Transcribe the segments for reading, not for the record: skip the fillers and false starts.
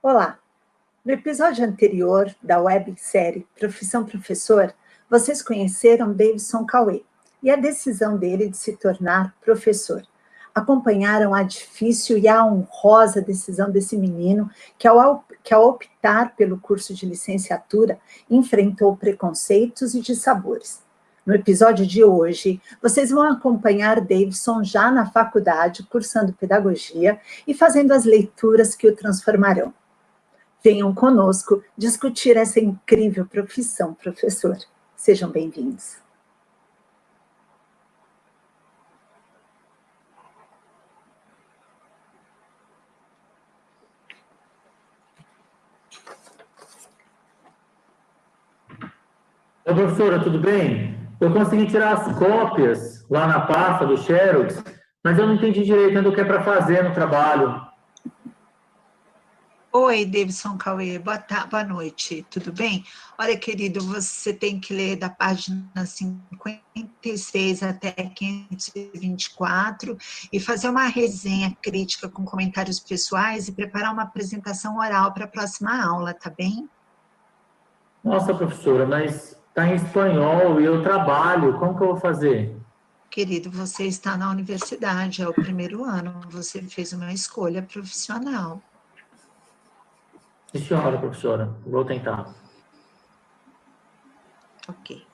Olá! No episódio anterior da websérie Profissão Professor, vocês conheceram Davidson Cauê e a decisão dele de se tornar professor. Acompanharam a difícil e a honrosa decisão desse menino que, ao optar pelo curso de licenciatura, enfrentou preconceitos e dissabores. No episódio de hoje, vocês vão acompanhar Davidson já na faculdade, cursando pedagogia e fazendo as leituras que o transformarão. Venham conosco discutir essa incrível profissão, professor. Sejam bem-vindos. Oi, professora, tudo bem? Eu consegui tirar as cópias lá na pasta do Xerox, mas eu não entendi direito ainda o que é para fazer no trabalho. Oi, Davidson Cauê, boa noite, tudo bem? Olha, querido, você tem que ler da página 56 até 524 e fazer uma resenha crítica com comentários pessoais e preparar uma apresentação oral para a próxima aula, tá bem? Nossa, professora, mas está em espanhol e eu trabalho, como que eu vou fazer? Querido, você está na universidade, é o primeiro ano, você fez uma escolha profissional. Sim, senhora, professora, vou tentar. Ok.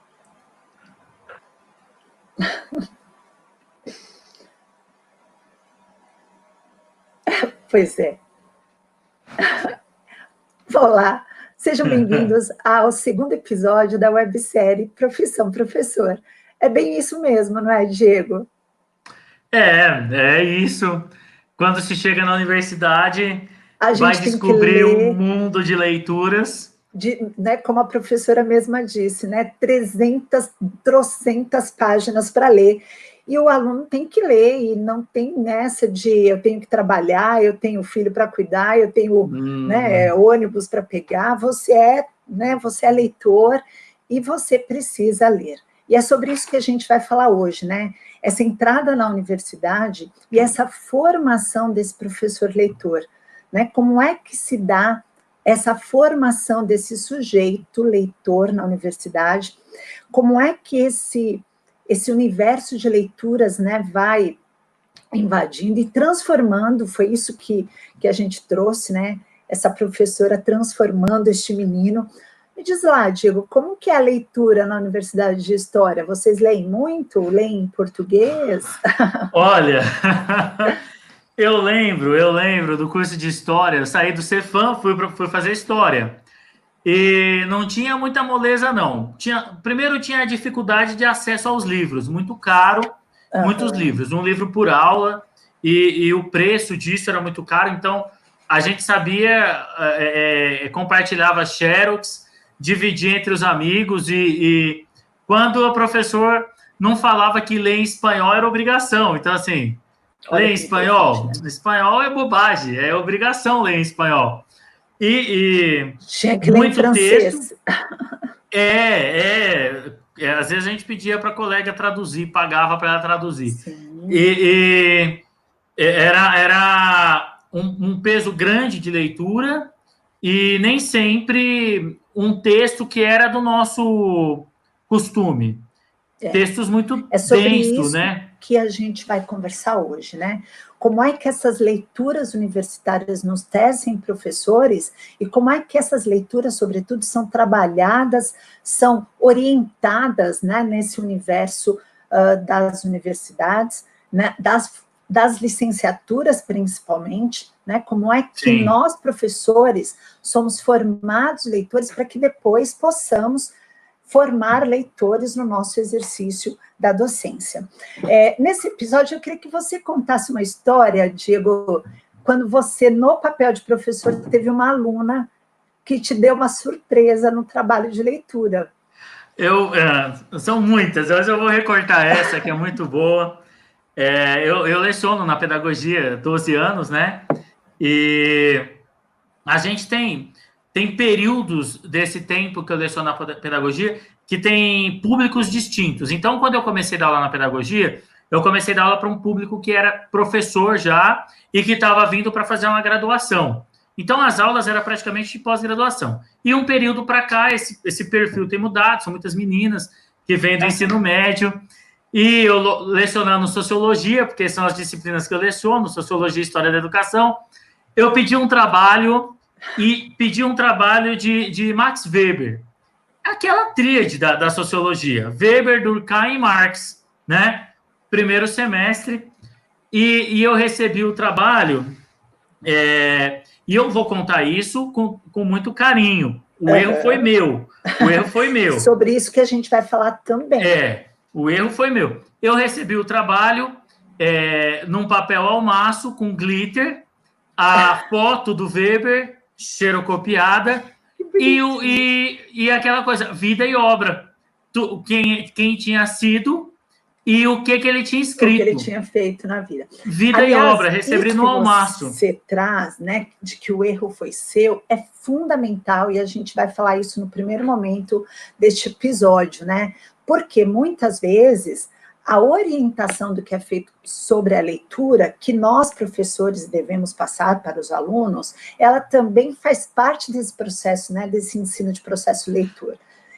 Pois é. Olá, sejam bem-vindos ao segundo episódio da websérie Profissão Professor. É bem isso mesmo, não é, Diego? É isso. Quando se chega na universidade, A vai gente tem que descobrir ler, um mundo de leituras. né, como a professora mesma disse, né, 300 páginas para ler. E o aluno tem que ler, e não tem nessa de eu tenho que trabalhar, eu tenho filho para cuidar, eu tenho né, ônibus para pegar. Você é leitor e você precisa ler. E é sobre isso que a gente vai falar hoje, né? Essa entrada na universidade e essa formação desse professor leitor, né? Como é que se dá essa formação desse sujeito leitor na universidade? Como é que esse universo de leituras, né, vai invadindo e transformando? Foi isso que a gente trouxe, né? Essa professora transformando este menino. Me diz lá, Diego, como que é a leitura na Universidade de História? Vocês leem muito? Leem em português? Olha, eu lembro do curso de História. Eu saí do Cefam, fui fazer História. E não tinha muita moleza, não. Primeiro tinha a dificuldade de acesso aos livros, muito caro, muitos livros, um livro por aula, e o preço disso era muito caro, então a gente sabia, compartilhava Xerox, dividia entre os amigos, e quando o professor não falava que ler em espanhol era obrigação, então assim, ler em espanhol? Espanhol é bobagem, é obrigação ler em espanhol. E tinha que ler em francês. Texto, às vezes a gente pedia para a colega traduzir, pagava para ela traduzir. E era um peso grande de leitura e nem sempre um texto que era do nosso costume. Textos muito densos, né? Que a gente vai conversar hoje, né? Como é que essas leituras universitárias nos tecem professores e como é que essas leituras, sobretudo, são trabalhadas, são orientadas, né, nesse universo das universidades, né, das licenciaturas, principalmente, né? Como é que nós, professores, somos formados leitores para que depois possamos formar leitores no nosso exercício da docência. Nesse episódio, eu queria que você contasse uma história, Diego, quando você, no papel de professor, teve uma aluna que te deu uma surpresa no trabalho de leitura. São muitas, mas eu vou recortar essa, que é muito boa. Eu leciono na pedagogia 12 anos, né? E a gente tem períodos desse tempo que eu leciono na pedagogia que tem públicos distintos. Então, quando eu comecei a dar aula na pedagogia, eu comecei a dar aula para um público que era professor já e que estava vindo para fazer uma graduação. Então, as aulas eram praticamente de pós-graduação. E um período para cá, esse perfil tem mudado, são muitas meninas que vêm do ensino médio, e eu lecionando sociologia, porque são as disciplinas que eu leciono, sociologia e história da educação, eu pedi um trabalho de Max Weber, aquela tríade da sociologia, Weber, Durkheim e Marx, né? Primeiro semestre, e eu recebi o trabalho, e eu vou contar isso com muito carinho. O erro foi meu. Sobre isso que a gente vai falar também. O erro foi meu. Eu recebi o trabalho num papel almaço com glitter, a foto do Weber xerocopiada e aquela coisa, vida e obra. Quem tinha sido e o que ele tinha escrito. O que ele tinha feito na vida. Vida e obra, recebi no almaço. Você traz, né, de que o erro foi seu, é fundamental, e a gente vai falar isso no primeiro momento deste episódio, né? Porque muitas vezes a orientação do que é feito sobre a leitura, que nós, professores, devemos passar para os alunos, ela também faz parte desse processo, né, desse ensino de processo leitura.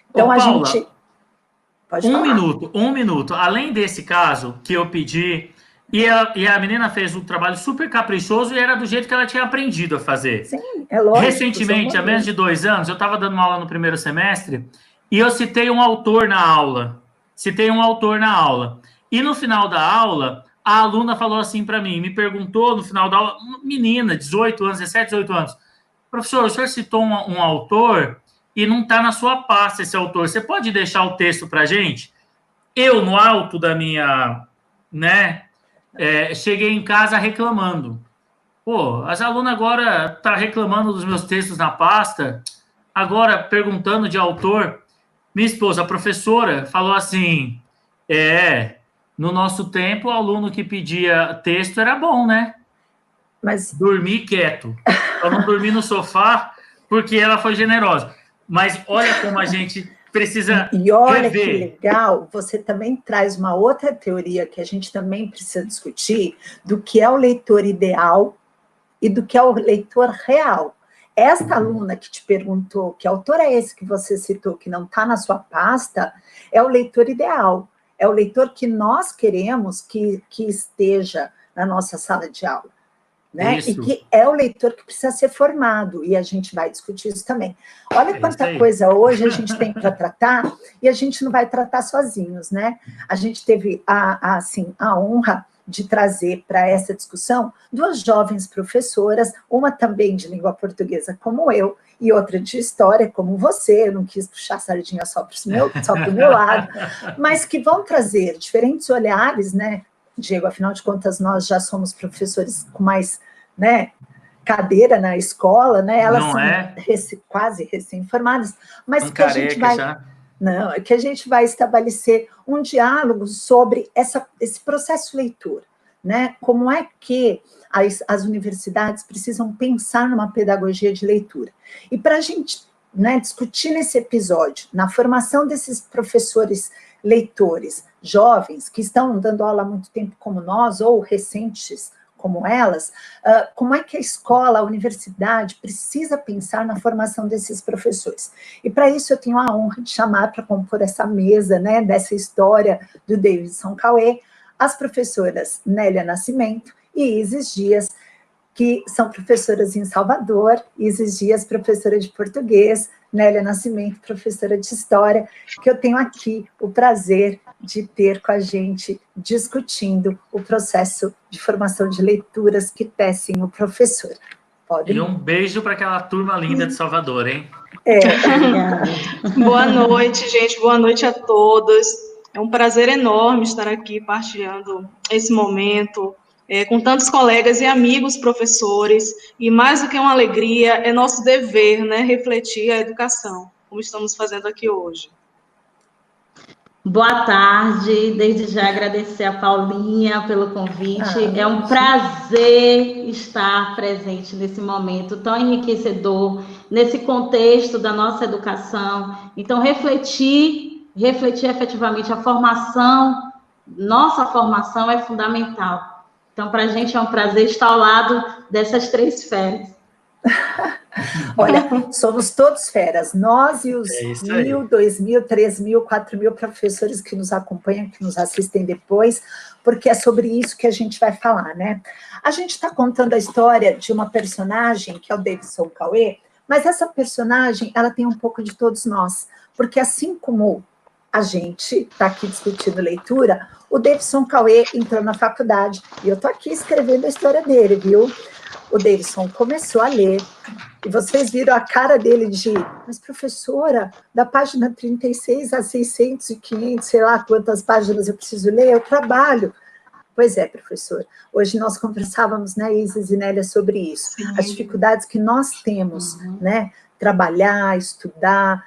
Então, Paula, gente... Pode falar. Um minuto. Além desse caso que eu pedi, e a menina fez um trabalho super caprichoso e era do jeito que ela tinha aprendido a fazer. Sim, é lógico. Recentemente, há menos de 2 anos, eu estava dando uma aula no primeiro semestre e eu citei um autor na aula. E no final da aula, a aluna falou assim para mim, me perguntou no final da aula, uma menina, 18 anos, 17, 18 anos, professor, o senhor citou um autor e não está na sua pasta esse autor, você pode deixar o texto para a gente? Eu, no alto da minha, né, cheguei em casa reclamando. Pô, as alunas agora estão reclamando dos meus textos na pasta, agora perguntando de autor. Minha esposa, a professora, falou assim, no nosso tempo, o aluno que pedia texto era bom, né? Mas... Dormir quieto. Eu não dormi no sofá porque ela foi generosa. Mas olha como a gente precisa E olha rever. Que legal, você também traz uma outra teoria que a gente também precisa discutir, do que é o leitor ideal e do que é o leitor real. Esta aluna que te perguntou que autor é esse que você citou, que não está na sua pasta, é o leitor ideal, é o leitor que nós queremos que esteja na nossa sala de aula. Né? E que é o leitor que precisa ser formado, e a gente vai discutir isso também. Olha quanta coisa hoje a gente tem para tratar, e a gente não vai tratar sozinhos, né? A gente teve a honra de trazer para essa discussão 2 jovens professoras, uma também de língua portuguesa como eu, e outra de história como você, eu não quis puxar a sardinha só para o meu lado, mas que vão trazer diferentes olhares, né? Diego, afinal de contas, nós já somos professores com mais, né, cadeira na escola, né? Elas são quase recém-formadas, mas que a gente vai... Não, é que a gente vai estabelecer um diálogo sobre esse processo leitor, né? Como é que as universidades precisam pensar numa pedagogia de leitura. E para a gente, né, discutir nesse episódio, na formação desses professores leitores jovens, que estão dando aula há muito tempo como nós, ou recentes como elas, como é que a escola, a universidade precisa pensar na formação desses professores. E para isso eu tenho a honra de chamar para compor essa mesa, né, dessa história do Davidson Cauê, as professoras Nélia Nascimento e Isis Dias, que são professoras em Salvador, Isis Dias, professora de português, Nélia Nascimento, professora de história, que eu tenho aqui o prazer de ter com a gente discutindo o processo de formação de leituras que tecem o professor. E um beijo para aquela turma linda de Salvador, hein? Boa noite, gente, boa noite a todos. É um prazer enorme estar aqui partilhando esse momento com tantos colegas e amigos professores, e mais do que uma alegria, é nosso dever, né, refletir a educação, como estamos fazendo aqui hoje. Boa tarde, desde já agradecer a Paulinha pelo convite, é um prazer estar presente nesse momento tão enriquecedor, nesse contexto da nossa educação. Então, refletir efetivamente a formação, nossa formação é fundamental. Então, para a gente é um prazer estar ao lado dessas 3 feras. Olha, somos todos feras, nós e os 1.000, 2.000, 3.000, 4.000 professores que nos acompanham, que nos assistem depois, porque é sobre isso que a gente vai falar, né? A gente está contando a história de uma personagem, que é o Davidson Cauê, mas essa personagem, ela tem um pouco de todos nós, porque assim como a gente está aqui discutindo leitura, o Davidson Cauê entrou na faculdade, e eu estou aqui escrevendo a história dele, viu? O Davidson começou a ler, e vocês viram a cara dele de, mas professora, da página 36 a 600 e 500, sei lá quantas páginas eu preciso ler, eu trabalho. Pois é, professor. Hoje nós conversávamos, né, Isis e Nélia, sobre isso. Sim. As dificuldades que nós temos, né, trabalhar, estudar,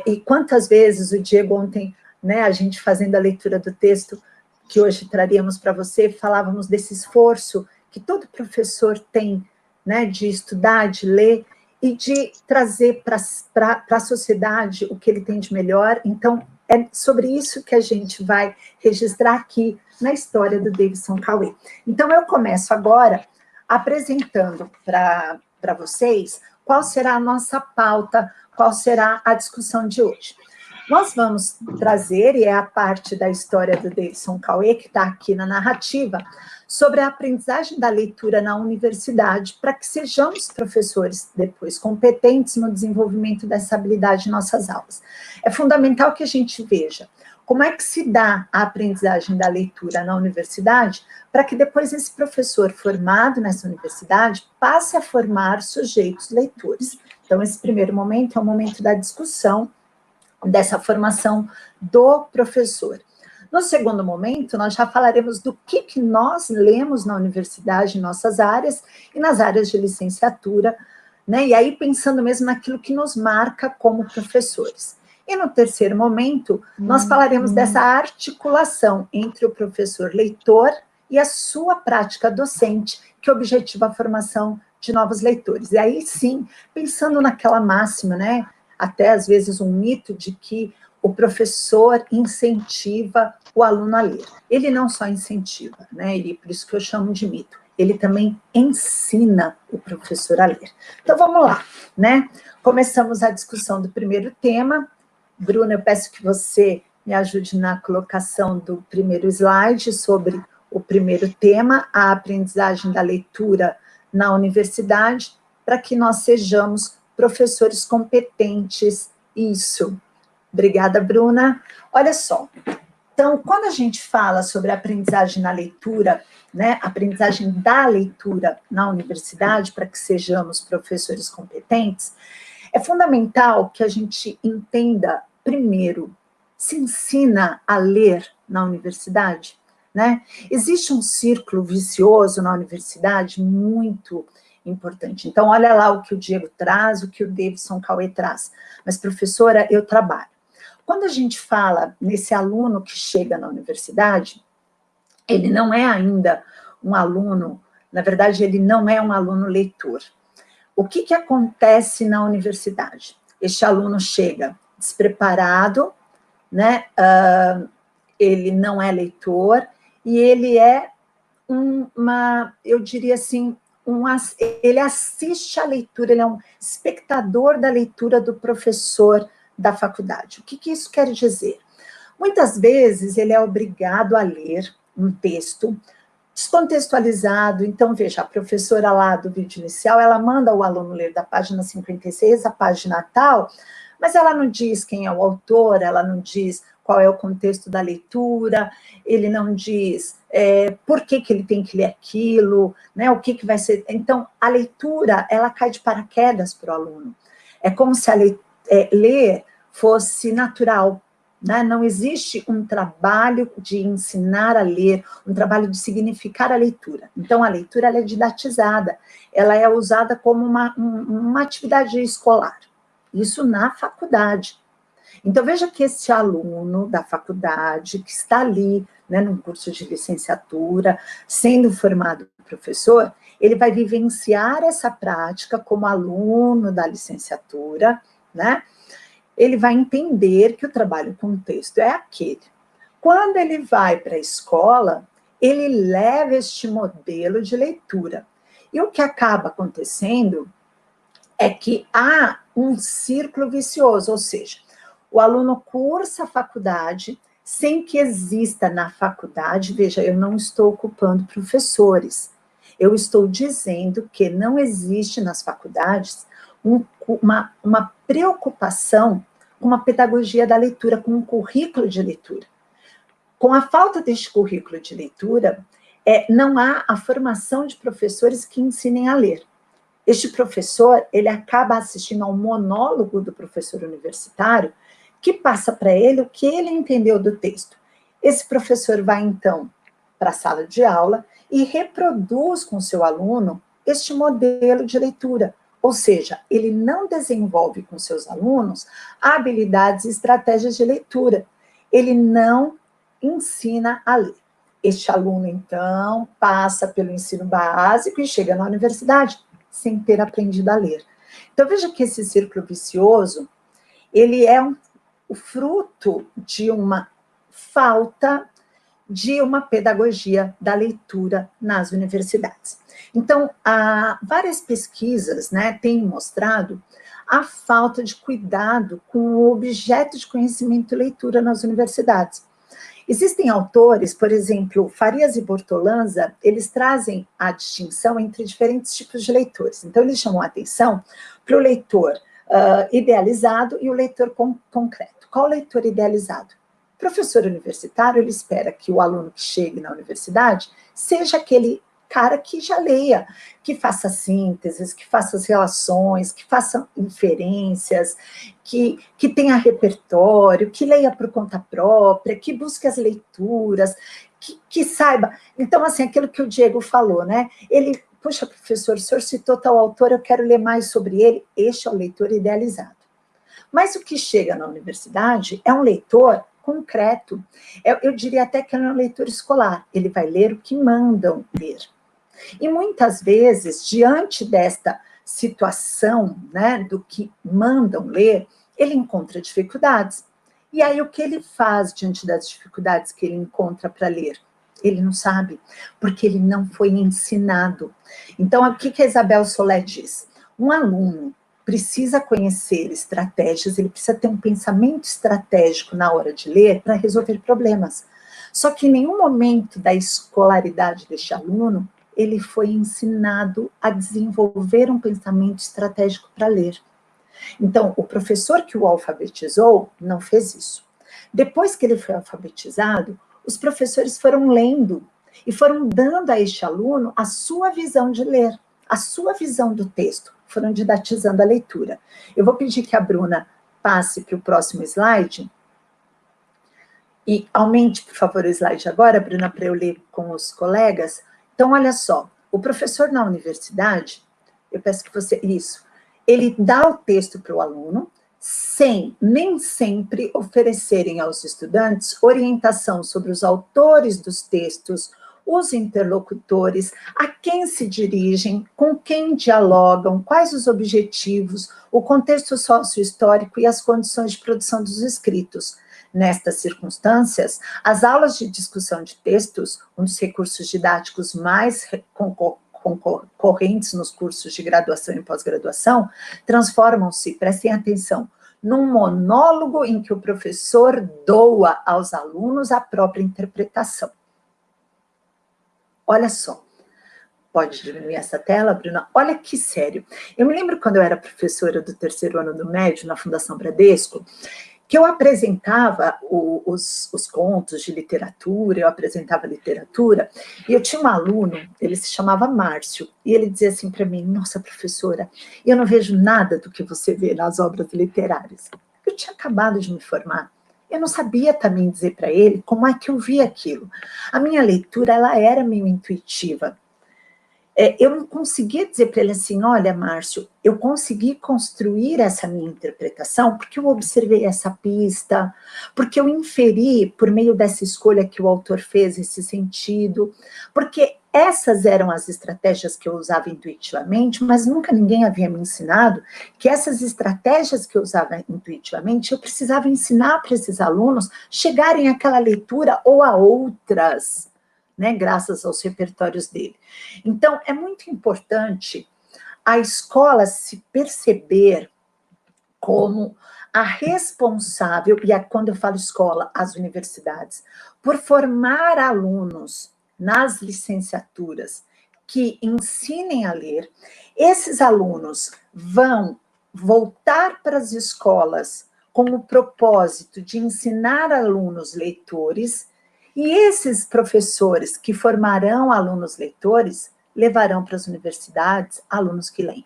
e quantas vezes o Diego ontem, né, a gente fazendo a leitura do texto, que hoje traríamos para você, falávamos desse esforço que todo professor tem, né, de estudar, de ler, e de trazer para a sociedade o que ele tem de melhor. Então, é sobre isso que a gente vai registrar aqui na história do Davidson Cauê. Então, eu começo agora apresentando para vocês qual será a nossa pauta, qual será a discussão de hoje. Nós vamos trazer, e é a parte da história do Davidson Cauê, que está aqui na narrativa, sobre a aprendizagem da leitura na universidade, para que sejamos professores depois competentes no desenvolvimento dessa habilidade em nossas aulas. É fundamental que a gente veja como é que se dá a aprendizagem da leitura na universidade, para que depois esse professor formado nessa universidade passe a formar sujeitos leitores. Então, esse primeiro momento é o momento da discussão dessa formação do professor. No segundo momento, nós já falaremos do que nós lemos na universidade, em nossas áreas, e nas áreas de licenciatura, né? E aí pensando mesmo naquilo que nos marca como professores. E no terceiro momento, nós falaremos dessa articulação entre o professor leitor e a sua prática docente, que objetiva a formação de novos leitores. E aí sim, pensando naquela máxima, né? Até às vezes um mito de que o professor incentiva o aluno a ler. Ele não só incentiva, né? E por isso que eu chamo de mito. Ele também ensina o professor a ler. Então vamos lá, né? Começamos a discussão do primeiro tema. Bruna, eu peço que você me ajude na colocação do primeiro slide sobre o primeiro tema, a aprendizagem da leitura na universidade, para que nós sejamos professores competentes, isso. Obrigada, Bruna. Olha só, então, quando a gente fala sobre a aprendizagem na leitura, né, aprendizagem da leitura na universidade, para que sejamos professores competentes, é fundamental que a gente entenda, primeiro, se ensina a ler na universidade, né? Existe um círculo vicioso na universidade muito importante. Então, olha lá o que o Diego traz, o que o Davidson Cauê traz. Mas, professora, eu trabalho. Quando a gente fala nesse aluno que chega na universidade, ele não é ainda um aluno, na verdade, ele não é um aluno leitor. O que acontece na universidade? Este aluno chega despreparado, né? Ele não é leitor, e ele é eu diria assim, ele assiste à leitura, ele é um espectador da leitura do professor da faculdade. O que isso quer dizer? Muitas vezes ele é obrigado a ler um texto descontextualizado. Então, veja, a professora lá do vídeo inicial, ela manda o aluno ler da página 56 à página tal, mas ela não diz quem é o autor, ela não diz qual é o contexto da leitura, ele não diz por que ele tem que ler aquilo, né, o que vai ser. Então, a leitura, ela cai de paraquedas para o aluno. É como se ler fosse natural, né? Não existe um trabalho de ensinar a ler, um trabalho de significar a leitura. Então, a leitura ela é didatizada, ela é usada como uma atividade escolar. Isso na faculdade. Então, veja que esse aluno da faculdade, que está ali, né, num curso de licenciatura, sendo formado professor, ele vai vivenciar essa prática como aluno da licenciatura, né? Ele vai entender que o trabalho com texto é aquele. Quando ele vai para a escola, ele leva este modelo de leitura. E o que acaba acontecendo é que há um círculo vicioso, ou seja, o aluno cursa a faculdade sem que exista na faculdade, veja, eu não estou ocupando professores, eu estou dizendo que não existe nas faculdades uma preocupação com uma pedagogia da leitura, com um currículo de leitura. Com a falta deste currículo de leitura, não há a formação de professores que ensinem a ler. Este professor, ele acaba assistindo ao monólogo do professor universitário, que passa para ele o que ele entendeu do texto. Esse professor vai, então, para a sala de aula e reproduz com o seu aluno este modelo de leitura. Ou seja, ele não desenvolve com seus alunos habilidades e estratégias de leitura. Ele não ensina a ler. Este aluno, então, passa pelo ensino básico e chega na universidade sem ter aprendido a ler. Então, veja que esse círculo vicioso, ele é o fruto de uma falta de uma pedagogia da leitura nas universidades. Então, várias pesquisas, né, têm mostrado a falta de cuidado com o objeto de conhecimento e leitura nas universidades. Existem autores, por exemplo, Farias e Bortolanza, eles trazem a distinção entre diferentes tipos de leitores. Então, eles chamam a atenção para o leitor idealizado e o leitor concreto. Qual o leitor idealizado? O professor universitário, ele espera que o aluno que chegue na universidade seja aquele cara que já leia, que faça sínteses, que faça as relações, que faça inferências, que tenha repertório, que leia por conta própria, que busque as leituras, que saiba. Então, assim, aquilo que o Diego falou, né? Ele, puxa, professor, o senhor citou tal autor, eu quero ler mais sobre ele. Este é o leitor idealizado. Mas o que chega na universidade é um leitor concreto. Eu diria até que é um leitor escolar. Ele vai ler o que mandam ler. E muitas vezes, diante desta situação, né, do que mandam ler, ele encontra dificuldades. E aí, o que ele faz diante das dificuldades que ele encontra para ler? Ele não sabe, porque ele não foi ensinado. Então, o que a Isabel Solé diz? Um aluno precisa conhecer estratégias, ele precisa ter um pensamento estratégico na hora de ler para resolver problemas. Só que em nenhum momento da escolaridade deste aluno, ele foi ensinado a desenvolver um pensamento estratégico para ler. Então, o professor que o alfabetizou não fez isso. Depois que ele foi alfabetizado, os professores foram lendo e foram dando a este aluno a sua visão de ler, a sua visão do texto, foram didatizando a leitura. Eu vou pedir que a Bruna passe para o próximo slide e aumente, por favor, o slide agora, Bruna, para eu ler com os colegas. Então, olha só, o professor na universidade, eu peço que você... Isso, ele dá o texto para o aluno, sem nem sempre oferecerem aos estudantes orientação sobre os autores dos textos, os interlocutores, a quem se dirigem, com quem dialogam, quais os objetivos, o contexto sócio-histórico e as condições de produção dos escritos. Nestas circunstâncias, as aulas de discussão de textos, um dos recursos didáticos mais concorrentes nos cursos de graduação e pós-graduação, transformam-se, prestem atenção, num monólogo em que o professor doa aos alunos a própria interpretação. Olha só, pode diminuir essa tela, Bruna? Olha que sério. Eu me lembro quando eu era professora do 3º ano do médio, na Fundação Bradesco, que eu apresentava os contos de literatura, eu apresentava literatura, e eu tinha um aluno, ele se chamava Márcio, e ele dizia assim para mim, nossa, professora, eu não vejo nada do que você vê nas obras literárias. Eu tinha acabado de me formar, eu não sabia também dizer para ele como é que eu via aquilo. A minha leitura, ela era meio intuitiva. Eu não conseguia dizer para ele assim, olha, Márcio, eu consegui construir essa minha interpretação porque eu observei essa pista, porque eu inferi, por meio dessa escolha que o autor fez, esse sentido, porque essas eram as estratégias que eu usava intuitivamente, mas nunca ninguém havia me ensinado que essas estratégias que eu usava intuitivamente, eu precisava ensinar para esses alunos chegarem àquela leitura ou a outras, né, graças aos repertórios dele. Então, é muito importante a escola se perceber como a responsável, e quando eu falo escola, as universidades, por formar alunos nas licenciaturas que ensinem a ler, esses alunos vão voltar para as escolas com o propósito de ensinar alunos leitores, e esses professores que formarão alunos leitores levarão para as universidades alunos que leem.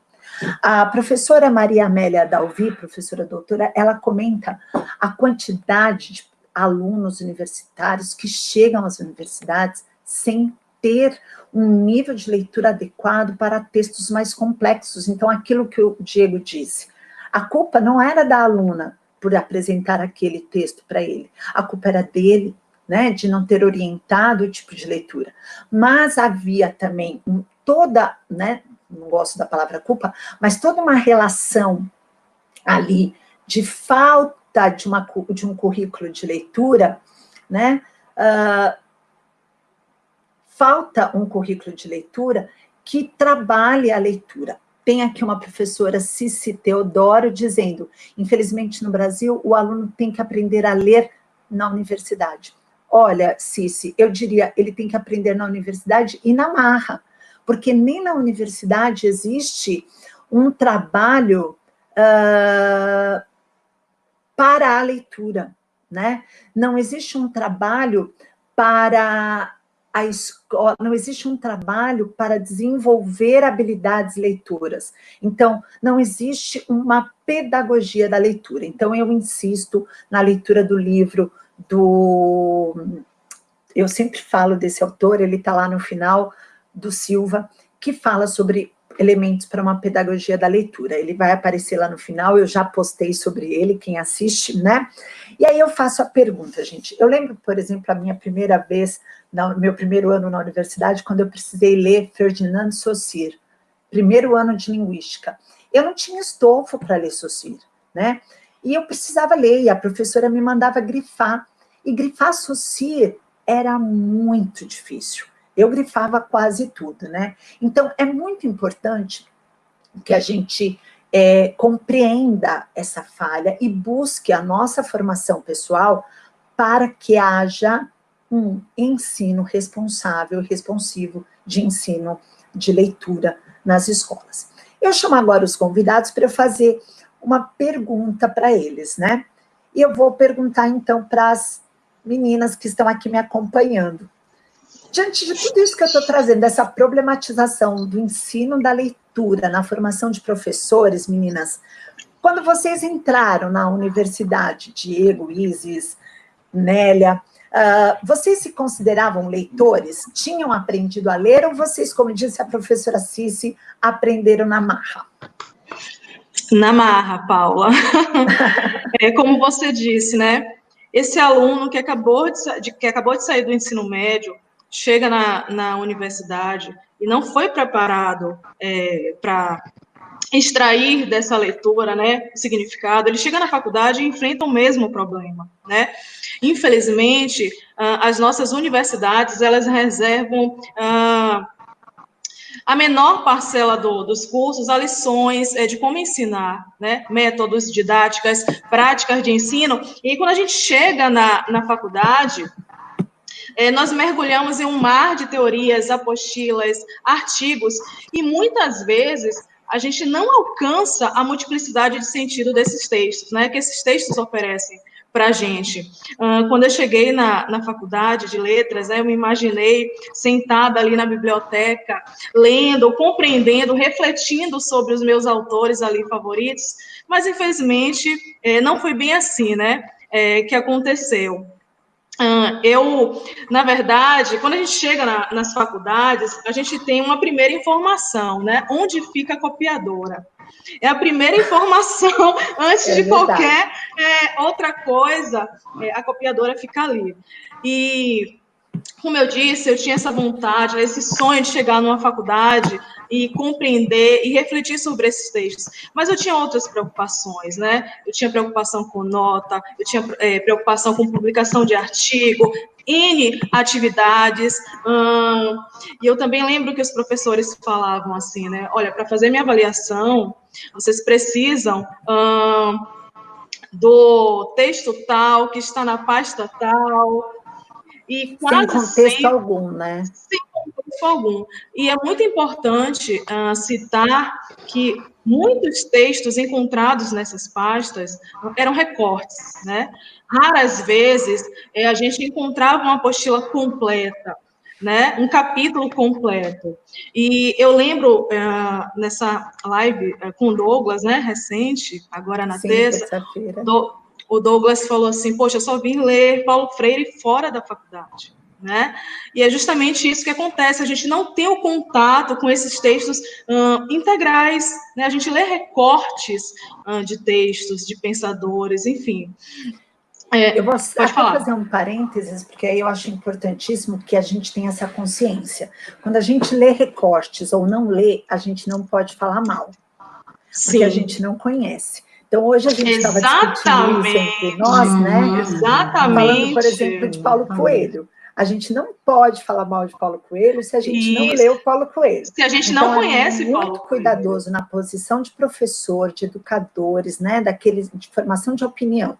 A professora Maria Amélia Dalvi, professora doutora, ela comenta a quantidade de alunos universitários que chegam às universidades sem ter um nível de leitura adequado para textos mais complexos. Então, aquilo que o Diego disse, a culpa não era da aluna por apresentar aquele texto para ele, a culpa era dele, né, de não ter orientado o tipo de leitura. Mas havia também toda, né, não gosto da palavra culpa, mas toda uma relação ali de falta de um currículo de leitura, né, falta um currículo de leitura que trabalhe a leitura. Tem aqui uma professora, Cici Teodoro, dizendo, infelizmente no Brasil, o aluno tem que aprender a ler na universidade. Olha, Cici, eu diria, ele tem que aprender na universidade e na marra, porque nem na universidade existe um trabalho para a leitura, né? Não existe um trabalho para a escola, não existe um trabalho para desenvolver habilidades leitoras. Então, não existe uma pedagogia da leitura. Então, eu insisto na leitura do livro eu sempre falo desse autor, ele está lá no final, do Silva, que fala sobre elementos para uma pedagogia da leitura. Ele vai aparecer lá no final, eu já postei sobre ele, quem assiste, né? E aí eu faço a pergunta, gente. Eu lembro, por exemplo, a minha primeira vez, meu primeiro ano na universidade, quando eu precisei ler Ferdinand Saussure, primeiro ano de linguística. Eu não tinha estofo para ler Saussure, né? E eu precisava ler, e a professora me mandava grifar. E grifar Saussure era muito difícil. Eu grifava quase tudo, né? Então, é muito importante que a gente compreenda essa falha e busque a nossa formação pessoal para que haja um ensino responsável e responsivo de ensino de leitura nas escolas. Eu chamo agora os convidados para eu fazer uma pergunta para eles, né? E eu vou perguntar, então, para as meninas que estão aqui me acompanhando. Diante de tudo isso que eu estou trazendo, essa problematização do ensino da leitura na formação de professores, meninas, quando vocês entraram na universidade, Diego, Isis, Nélia, vocês se consideravam leitores? Tinham aprendido a ler ou vocês, como disse a professora Cici, aprenderam na marra? Na marra, Paula. Como você disse, né? Esse aluno que acabou de sair do ensino médio, chega na universidade e não foi preparado para extrair dessa leitura, né, o significado, ele chega na faculdade e enfrenta o mesmo problema, né? Infelizmente, as nossas universidades, elas reservam a menor parcela dos cursos a lições de como ensinar, né? Métodos, didáticas, práticas de ensino, e quando a gente chega na faculdade, nós mergulhamos em um mar de teorias, apostilas, artigos, e muitas vezes a gente não alcança a multiplicidade de sentido desses textos, né, que esses textos oferecem para a gente. Quando eu cheguei na faculdade de letras, eu me imaginei sentada ali na biblioteca, lendo, compreendendo, refletindo sobre os meus autores ali favoritos, mas infelizmente não foi bem assim, né, que aconteceu. Na verdade, quando a gente chega nas faculdades, a gente tem uma primeira informação, né? Onde fica a copiadora? É a primeira informação, antes de qualquer outra coisa, a copiadora fica ali. E, como eu disse, eu tinha essa vontade, esse sonho de chegar numa faculdade e compreender e refletir sobre esses textos. Mas eu tinha outras preocupações, né? Eu tinha preocupação com nota, eu tinha preocupação com publicação de artigo, N atividades, e eu também lembro que os professores falavam assim, né? Olha, para fazer minha avaliação, vocês precisam do texto tal, que está na pasta tal, e quase sem contexto algum, né? Sem contexto algum. E é muito importante citar que muitos textos encontrados nessas pastas eram recortes, né? Raras vezes a gente encontrava uma apostila completa, né? Um capítulo completo. E eu lembro nessa live com o Douglas, né? Recente, agora na terça, o Douglas falou assim: poxa, eu só vim ler Paulo Freire fora da faculdade. Né? E é justamente isso que acontece, a gente não tem o contato com esses textos integrais, né? A gente lê recortes de textos, de pensadores, enfim. Eu vou até fazer um parênteses, porque aí eu acho importantíssimo que a gente tenha essa consciência. Quando a gente lê recortes ou não lê, a gente não pode falar mal, porque a gente não conhece. Então, hoje a gente estava discutindo isso entre nós, né? Exatamente. Falando, por exemplo, de Paulo Coelho. A gente não pode falar mal de Paulo Coelho se a gente não leu Paulo Coelho. Se a gente não conhece Paulo Coelho. Muito cuidadoso na posição de professor, de educadores, né, daqueles de formação de opinião.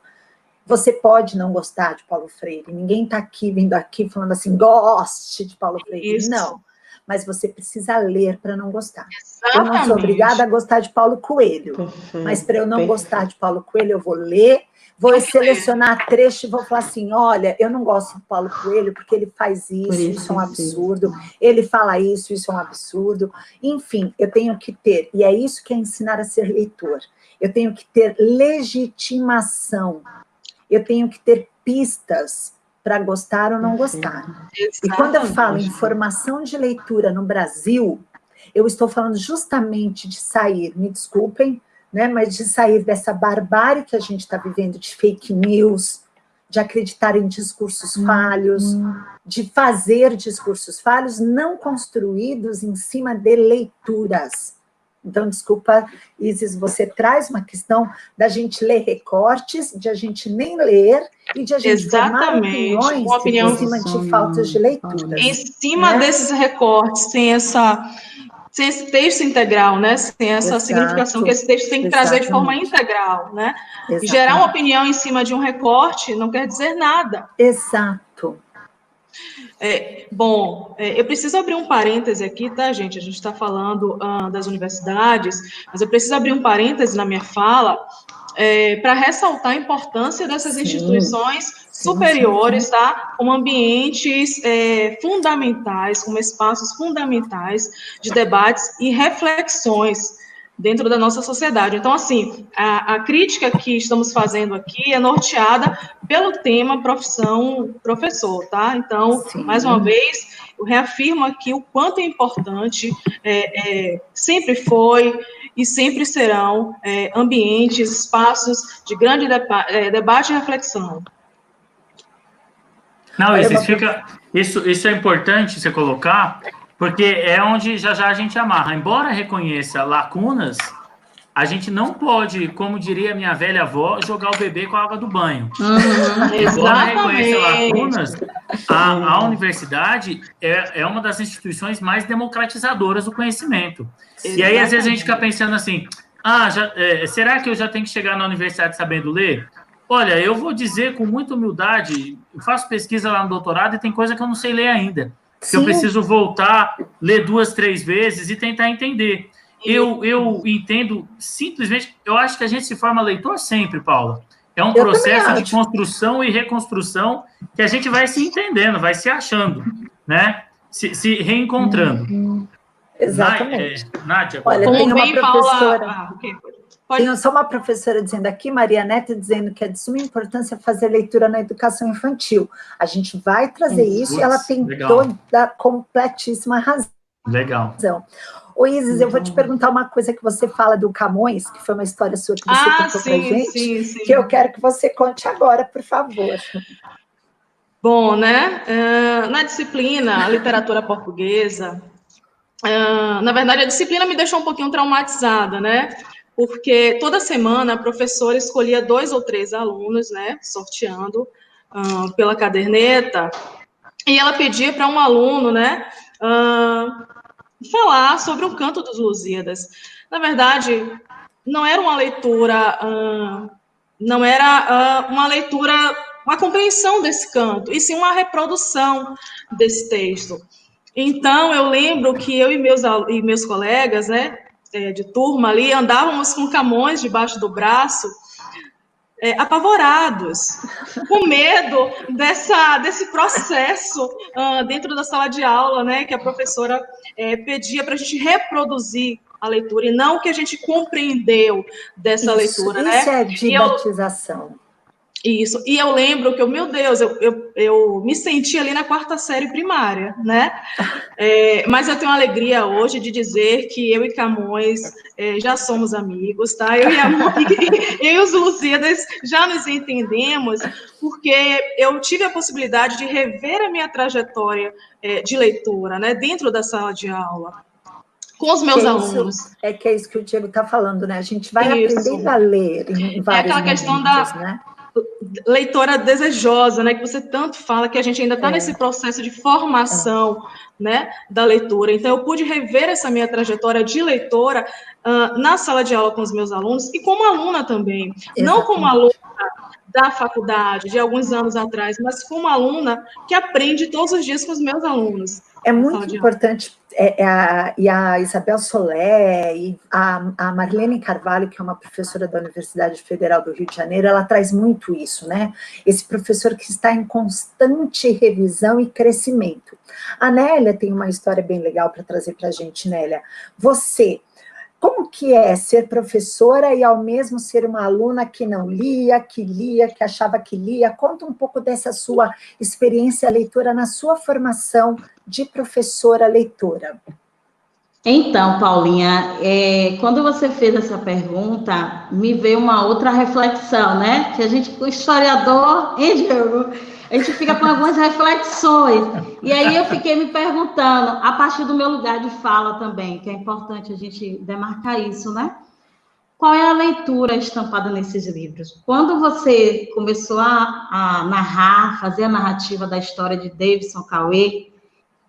Você pode não gostar de Paulo Freire. Ninguém está vindo aqui falando assim, goste de Paulo Freire. Isso. Não. Mas você precisa ler para não gostar. Exatamente. Eu não sou obrigada a gostar de Paulo Coelho. Mas para eu não gostar de Paulo Coelho, eu vou ler, vou selecionar trecho e vou falar assim, olha, eu não gosto de Paulo Coelho porque ele faz isso é um absurdo, ele fala isso é um absurdo. Enfim, eu tenho que ter, e é isso que é ensinar a ser leitor, eu tenho que ter legitimação, eu tenho que ter pistas para gostar ou não gostar. Exatamente. E quando eu falo em formação de leitura no Brasil, eu estou falando justamente de sair, me desculpem, né, mas de sair dessa barbárie que a gente está vivendo de fake news, de acreditar em discursos falhos, de fazer discursos falhos não construídos em cima de leituras. Então, desculpa, Isis, você traz uma questão da gente ler recortes, de a gente nem ler e de a gente formar opiniões em cima de faltas de leitura. Em cima desses recortes, sem esse texto integral, né? Sem essa significação que esse texto tem que trazer de forma integral, né? Gerar uma opinião em cima de um recorte não quer dizer nada. Exato. Eu preciso abrir um parêntese aqui, tá, gente? A gente está falando das universidades, mas eu preciso abrir um parêntese na minha fala para ressaltar a importância dessas instituições superiores, tá? Como ambientes fundamentais, como espaços fundamentais de debates e reflexões dentro da nossa sociedade. Então, assim, a crítica que estamos fazendo aqui é norteada pelo tema profissão professor, tá? Então, mais uma vez, eu reafirmo aqui o quanto é importante, sempre foi e sempre serão ambientes, espaços de grande debate e reflexão. Não, isso é importante você colocar, porque é onde já a gente amarra. Embora reconheça lacunas, a gente não pode, como diria minha velha avó, jogar o bebê com a água do banho. Embora reconheça lacunas, a universidade é uma das instituições mais democratizadoras do conhecimento. Exatamente. E aí, às vezes, a gente fica pensando assim, será que eu já tenho que chegar na universidade sabendo ler? Olha, eu vou dizer com muita humildade, eu faço pesquisa lá no doutorado e tem coisa que eu não sei ler ainda. Que eu preciso voltar, ler 2, 3 vezes e tentar entender. Eu entendo simplesmente, eu acho que a gente se forma leitor sempre, Paula. É um processo de construção e reconstrução que a gente vai se entendendo, vai se achando, né? Se reencontrando. Exatamente. Nádia, olha, tem uma professora... Tem só uma professora dizendo aqui, Maria Neta, dizendo que é de suma importância fazer leitura na educação infantil. A gente vai trazer isso e ela tem toda completíssima razão. Legal. Ô, Isis, eu vou te perguntar uma coisa que você fala do Camões, que foi uma história sua que você contou pra gente, que eu quero que você conte agora, por favor. Bom, né? Na disciplina Literatura Portuguesa, Na verdade, a disciplina me deixou um pouquinho traumatizada, né? Porque toda semana a professora escolhia 2 ou 3 alunos, né? Sorteando pela caderneta, e ela pedia para um aluno, né? Falar sobre o canto dos Lusíadas. Na verdade, não era uma leitura, uma compreensão desse canto, e sim uma reprodução desse texto. Então, eu lembro que eu e meus colegas, né, de turma ali, andávamos com Camões debaixo do braço, apavorados, com medo desse processo dentro da sala de aula, né, que a professora pedia para a gente reproduzir a leitura, e não o que a gente compreendeu dessa leitura, né? Isso é didatização. Isso, e eu lembro que, meu Deus, eu me senti ali na 4ª série primária, né? Mas eu tenho a alegria hoje de dizer que eu e Camões já somos amigos, tá? Eu e os Lusíadas já nos entendemos, porque eu tive a possibilidade de rever a minha trajetória de leitura, né? Dentro da sala de aula, com os meus alunos. É isso que o Diego está falando, né? A gente vai aprendendo a ler em vários aquela questão momentos, né? Leitora desejosa, né, que você tanto fala, que a gente ainda está nesse processo de formação, né, da leitura. Então, eu pude rever essa minha trajetória de leitora na sala de aula com os meus alunos, e como aluna também. Exatamente. Não como aluna da faculdade, de alguns anos atrás, mas como aluna que aprende todos os dias com os meus alunos. É muito importante, e a Isabel Solé e a Marlene Carvalho, que é uma professora da Universidade Federal do Rio de Janeiro, ela traz muito isso, né? Esse professor que está em constante revisão e crescimento. A Nélia tem uma história bem legal para trazer para a gente, Nélia. Você, como que é ser professora e ao mesmo ser uma aluna que não lia, que achava que lia? Conta um pouco dessa sua experiência leitora na sua formação de professora leitora. Então, Paulinha, quando você fez essa pergunta, me veio uma outra reflexão, né? Que a gente, o historiador, hein, Diego? A gente fica com algumas reflexões. E aí eu fiquei me perguntando, a partir do meu lugar de fala também, que é importante a gente demarcar isso, né? Qual é a leitura estampada nesses livros? Quando você começou a narrar, fazer a narrativa da história de Davidson Cauê,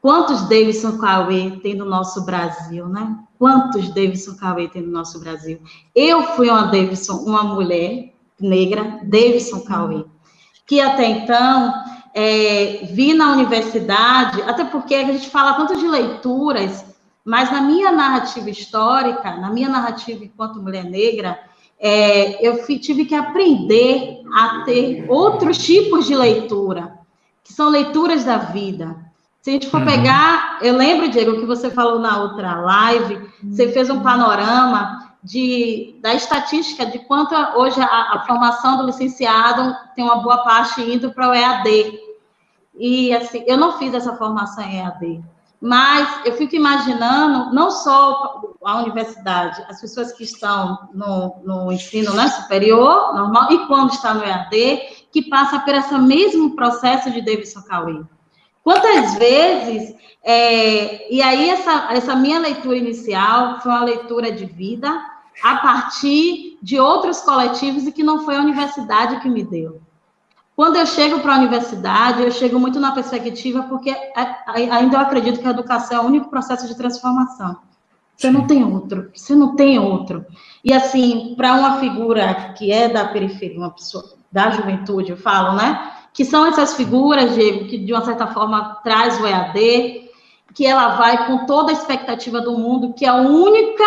quantos Davidson Cauê tem no nosso Brasil, né? Quantos Davidson Cauê tem no nosso Brasil? Eu fui uma mulher negra, Davidson Cauê, que até então vi na universidade, até porque a gente fala tanto de leituras, mas na minha narrativa histórica, na minha narrativa enquanto mulher negra, eu tive que aprender a ter outros tipos de leitura, que são leituras da vida. Se a gente for pegar, eu lembro, Diego, que você falou na outra live, você fez um panorama da estatística de quanto hoje a formação do licenciado tem uma boa parte indo para o EAD. E, assim, eu não fiz essa formação em EAD, mas eu fico imaginando, não só a universidade, as pessoas que estão no ensino, né, superior, normal, e quando está no EAD, que passa por esse mesmo processo de Davidson Cauê. Quantas vezes, e aí essa minha leitura inicial foi uma leitura de vida a partir de outros coletivos e que não foi a universidade que me deu. Quando eu chego para a universidade, eu chego muito na perspectiva, porque ainda eu acredito que a educação é o único processo de transformação. Você não tem outro. E assim, para uma figura que é da periferia, uma pessoa da juventude, eu falo, né? Que são essas figuras, Diego, que de uma certa forma traz o EAD, que ela vai com toda a expectativa do mundo, que é a única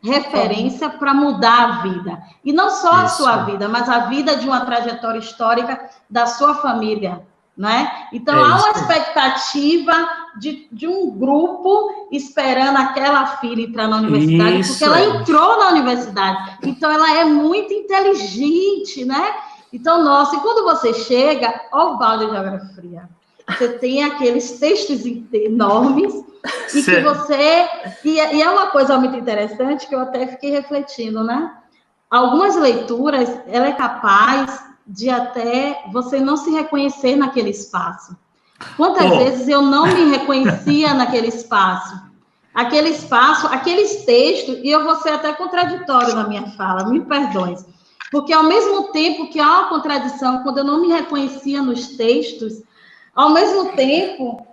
referência para mudar a vida. E não só a sua vida, mas a vida de uma trajetória histórica da sua família, né? Então, há uma expectativa de um grupo esperando aquela filha entrar na universidade, porque ela entrou na universidade. Então, ela é muito inteligente, né? Então, nossa, e quando você chega ao balde de geografia, você tem aqueles textos enormes e que você... E é uma coisa muito interessante que eu até fiquei refletindo, né? Algumas leituras, ela é capaz de até você não se reconhecer naquele espaço. Quantas vezes eu não me reconhecia naquele espaço? aquele espaço, aqueles textos, e eu vou ser até contraditório na minha fala, me perdoem, porque ao mesmo tempo que há uma contradição, quando eu não me reconhecia nos textos, ao mesmo tempo,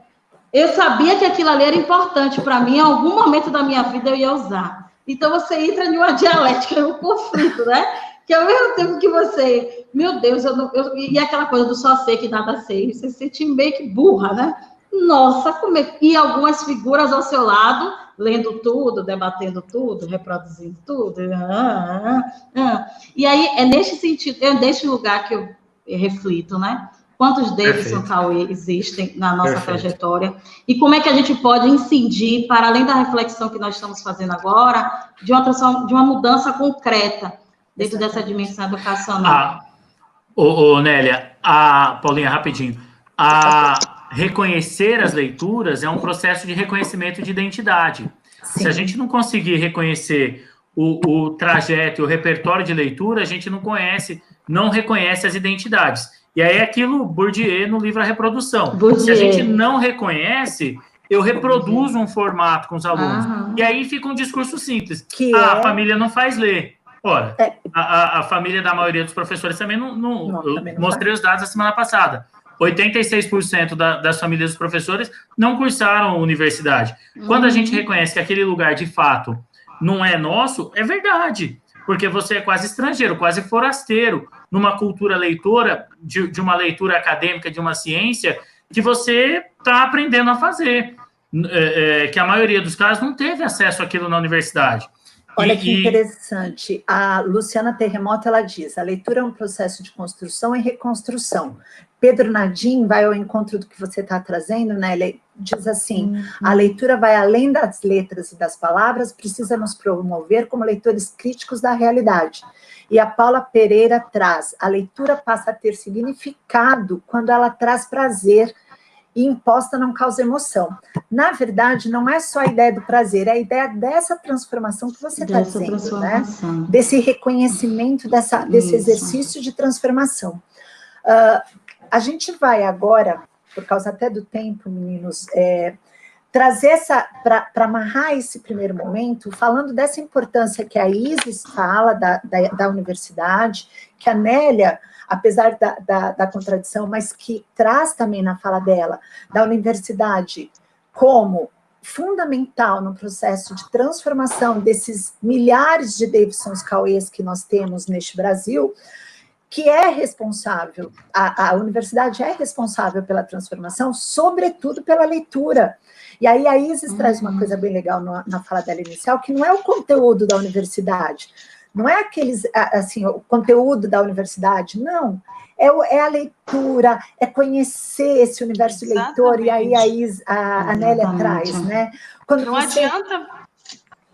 eu sabia que aquilo ali era importante para mim, em algum momento da minha vida eu ia usar. Então, você entra em uma dialética, em um conflito, né? Que ao mesmo tempo que você, meu Deus, e aquela coisa do só sei que nada sei, você se sente meio que burra, né? Nossa, como é... E algumas figuras ao seu lado, lendo tudo, debatendo tudo, reproduzindo tudo. E aí, é neste sentido, é neste lugar que eu reflito, né? Quantos Davidson Cauê existem na nossa trajetória e como é que a gente pode incidir, para além da reflexão que nós estamos fazendo agora, de uma mudança concreta dentro dessa dimensão educacional. Nélia, Paulinha, rapidinho. Reconhecer as leituras é um processo de reconhecimento de identidade. Sim. Se a gente não conseguir reconhecer o trajeto e o repertório de leitura, a gente não reconhece as identidades. E aí é aquilo, Bourdieu, no livro A Reprodução. Se a gente não reconhece, eu reproduzo um formato com os alunos. E aí fica um discurso simples. A família não faz ler. Ora, a família da maioria dos professores também não mostrei os dados a semana passada. 86% das famílias dos professores não cursaram universidade. Quando a gente reconhece que aquele lugar, de fato, não é nosso, é verdade. Porque você é quase estrangeiro, quase forasteiro, numa cultura leitora, de uma leitura acadêmica, de uma ciência, que você está aprendendo a fazer. Que a maioria dos casos não teve acesso àquilo na universidade. Olha que interessante. A Luciana Terremoto, ela diz, a leitura é um processo de construção e reconstrução. Pedro Nadim vai ao encontro do que você está trazendo, né? Ele diz assim, a leitura vai além das letras e das palavras, precisa nos promover como leitores críticos da realidade. E a Paula Pereira traz, a leitura passa a ter significado quando ela traz prazer, e imposta não causa emoção. Na verdade, não é só a ideia do prazer, é a ideia dessa transformação que você está dizendo, né? Desse reconhecimento, desse exercício de transformação. A gente vai agora, por causa até do tempo, meninos, trazer para amarrar esse primeiro momento, falando dessa importância que a Isis fala da universidade, que a Nélia, apesar da contradição, mas que traz também na fala dela, da universidade como fundamental no processo de transformação desses milhares de Davidsons Cauês que nós temos neste Brasil, que é responsável, a universidade é responsável pela transformação, sobretudo pela leitura. E aí a Isis traz uma coisa bem legal na fala dela inicial, que não é o conteúdo da universidade, não é o conteúdo da universidade, não. É a leitura, é conhecer esse universo leitor, e aí a Nélia traz, né? Quando não adianta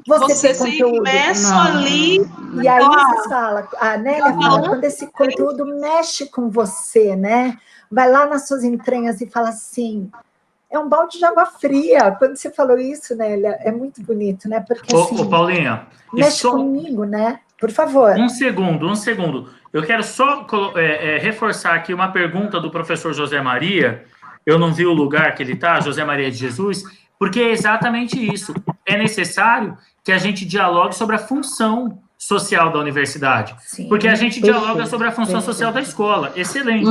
você ser imerso ali. E aí a Nélia fala, quando esse conteúdo mexe com você, né? Vai lá nas suas entranhas e fala assim, é um balde de água fria. Quando você falou isso, Nélia, é muito bonito, né? Porque assim, Paulinha, mexe comigo, né? Por favor. Um segundo. Eu quero só reforçar aqui uma pergunta do professor José Maria. Eu não vi o lugar que ele está, José Maria de Jesus, porque é exatamente isso. É necessário que a gente dialogue sobre a função social da universidade. Sim, porque a gente dialoga sobre a função social da escola. Excelente.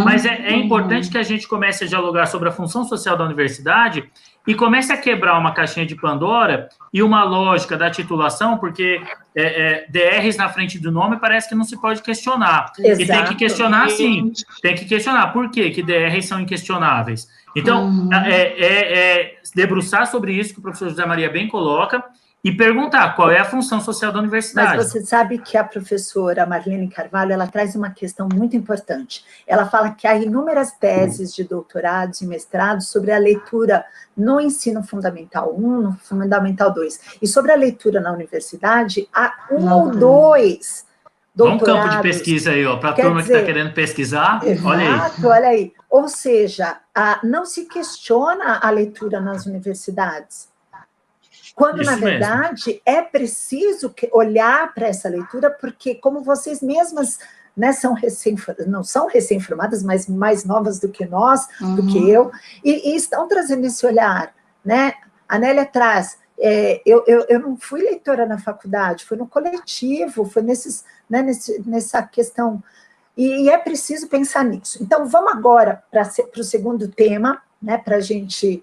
Mas é importante que a gente comece a dialogar sobre a função social da universidade e comece a quebrar uma caixinha de Pandora e uma lógica da titulação, porque DRs na frente do nome parece que não se pode questionar. Exato. E tem que questionar, sim. Tem que questionar. Por quê que DRs são inquestionáveis? Então, debruçar sobre isso, que o professor José Maria bem coloca, e perguntar qual é a função social da universidade. Mas você sabe que a professora Marlene Carvalho, ela traz uma questão muito importante. Ela fala que há inúmeras teses de doutorados e mestrados sobre a leitura no ensino fundamental 1, no fundamental 2. E sobre a leitura na universidade, há ou dois doutorados. Um campo de pesquisa aí, para a turma que está querendo pesquisar. Exato, olha aí. Ou seja, não se questiona a leitura nas universidades. Quando, na verdade, é preciso olhar para essa leitura, porque, como vocês mesmas, né, não são recém-formadas, mas mais novas do que nós, do que eu, e estão trazendo esse olhar, né? A Nélia traz eu não fui leitora na faculdade, foi no coletivo, foi nessa questão, e é preciso pensar nisso. Então, vamos agora para o segundo tema, né, para a gente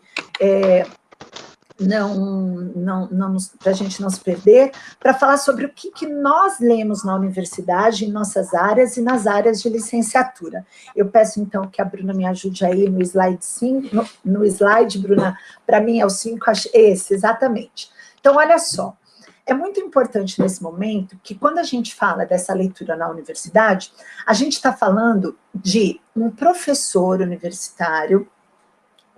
para a gente não se perder, para falar sobre o que nós lemos na universidade, em nossas áreas e nas áreas de licenciatura. Eu peço, então, que a Bruna me ajude aí no slide 5, no slide, Bruna, para mim é o 5, esse, exatamente. Então, olha só, é muito importante nesse momento que quando a gente fala dessa leitura na universidade, a gente está falando de um professor universitário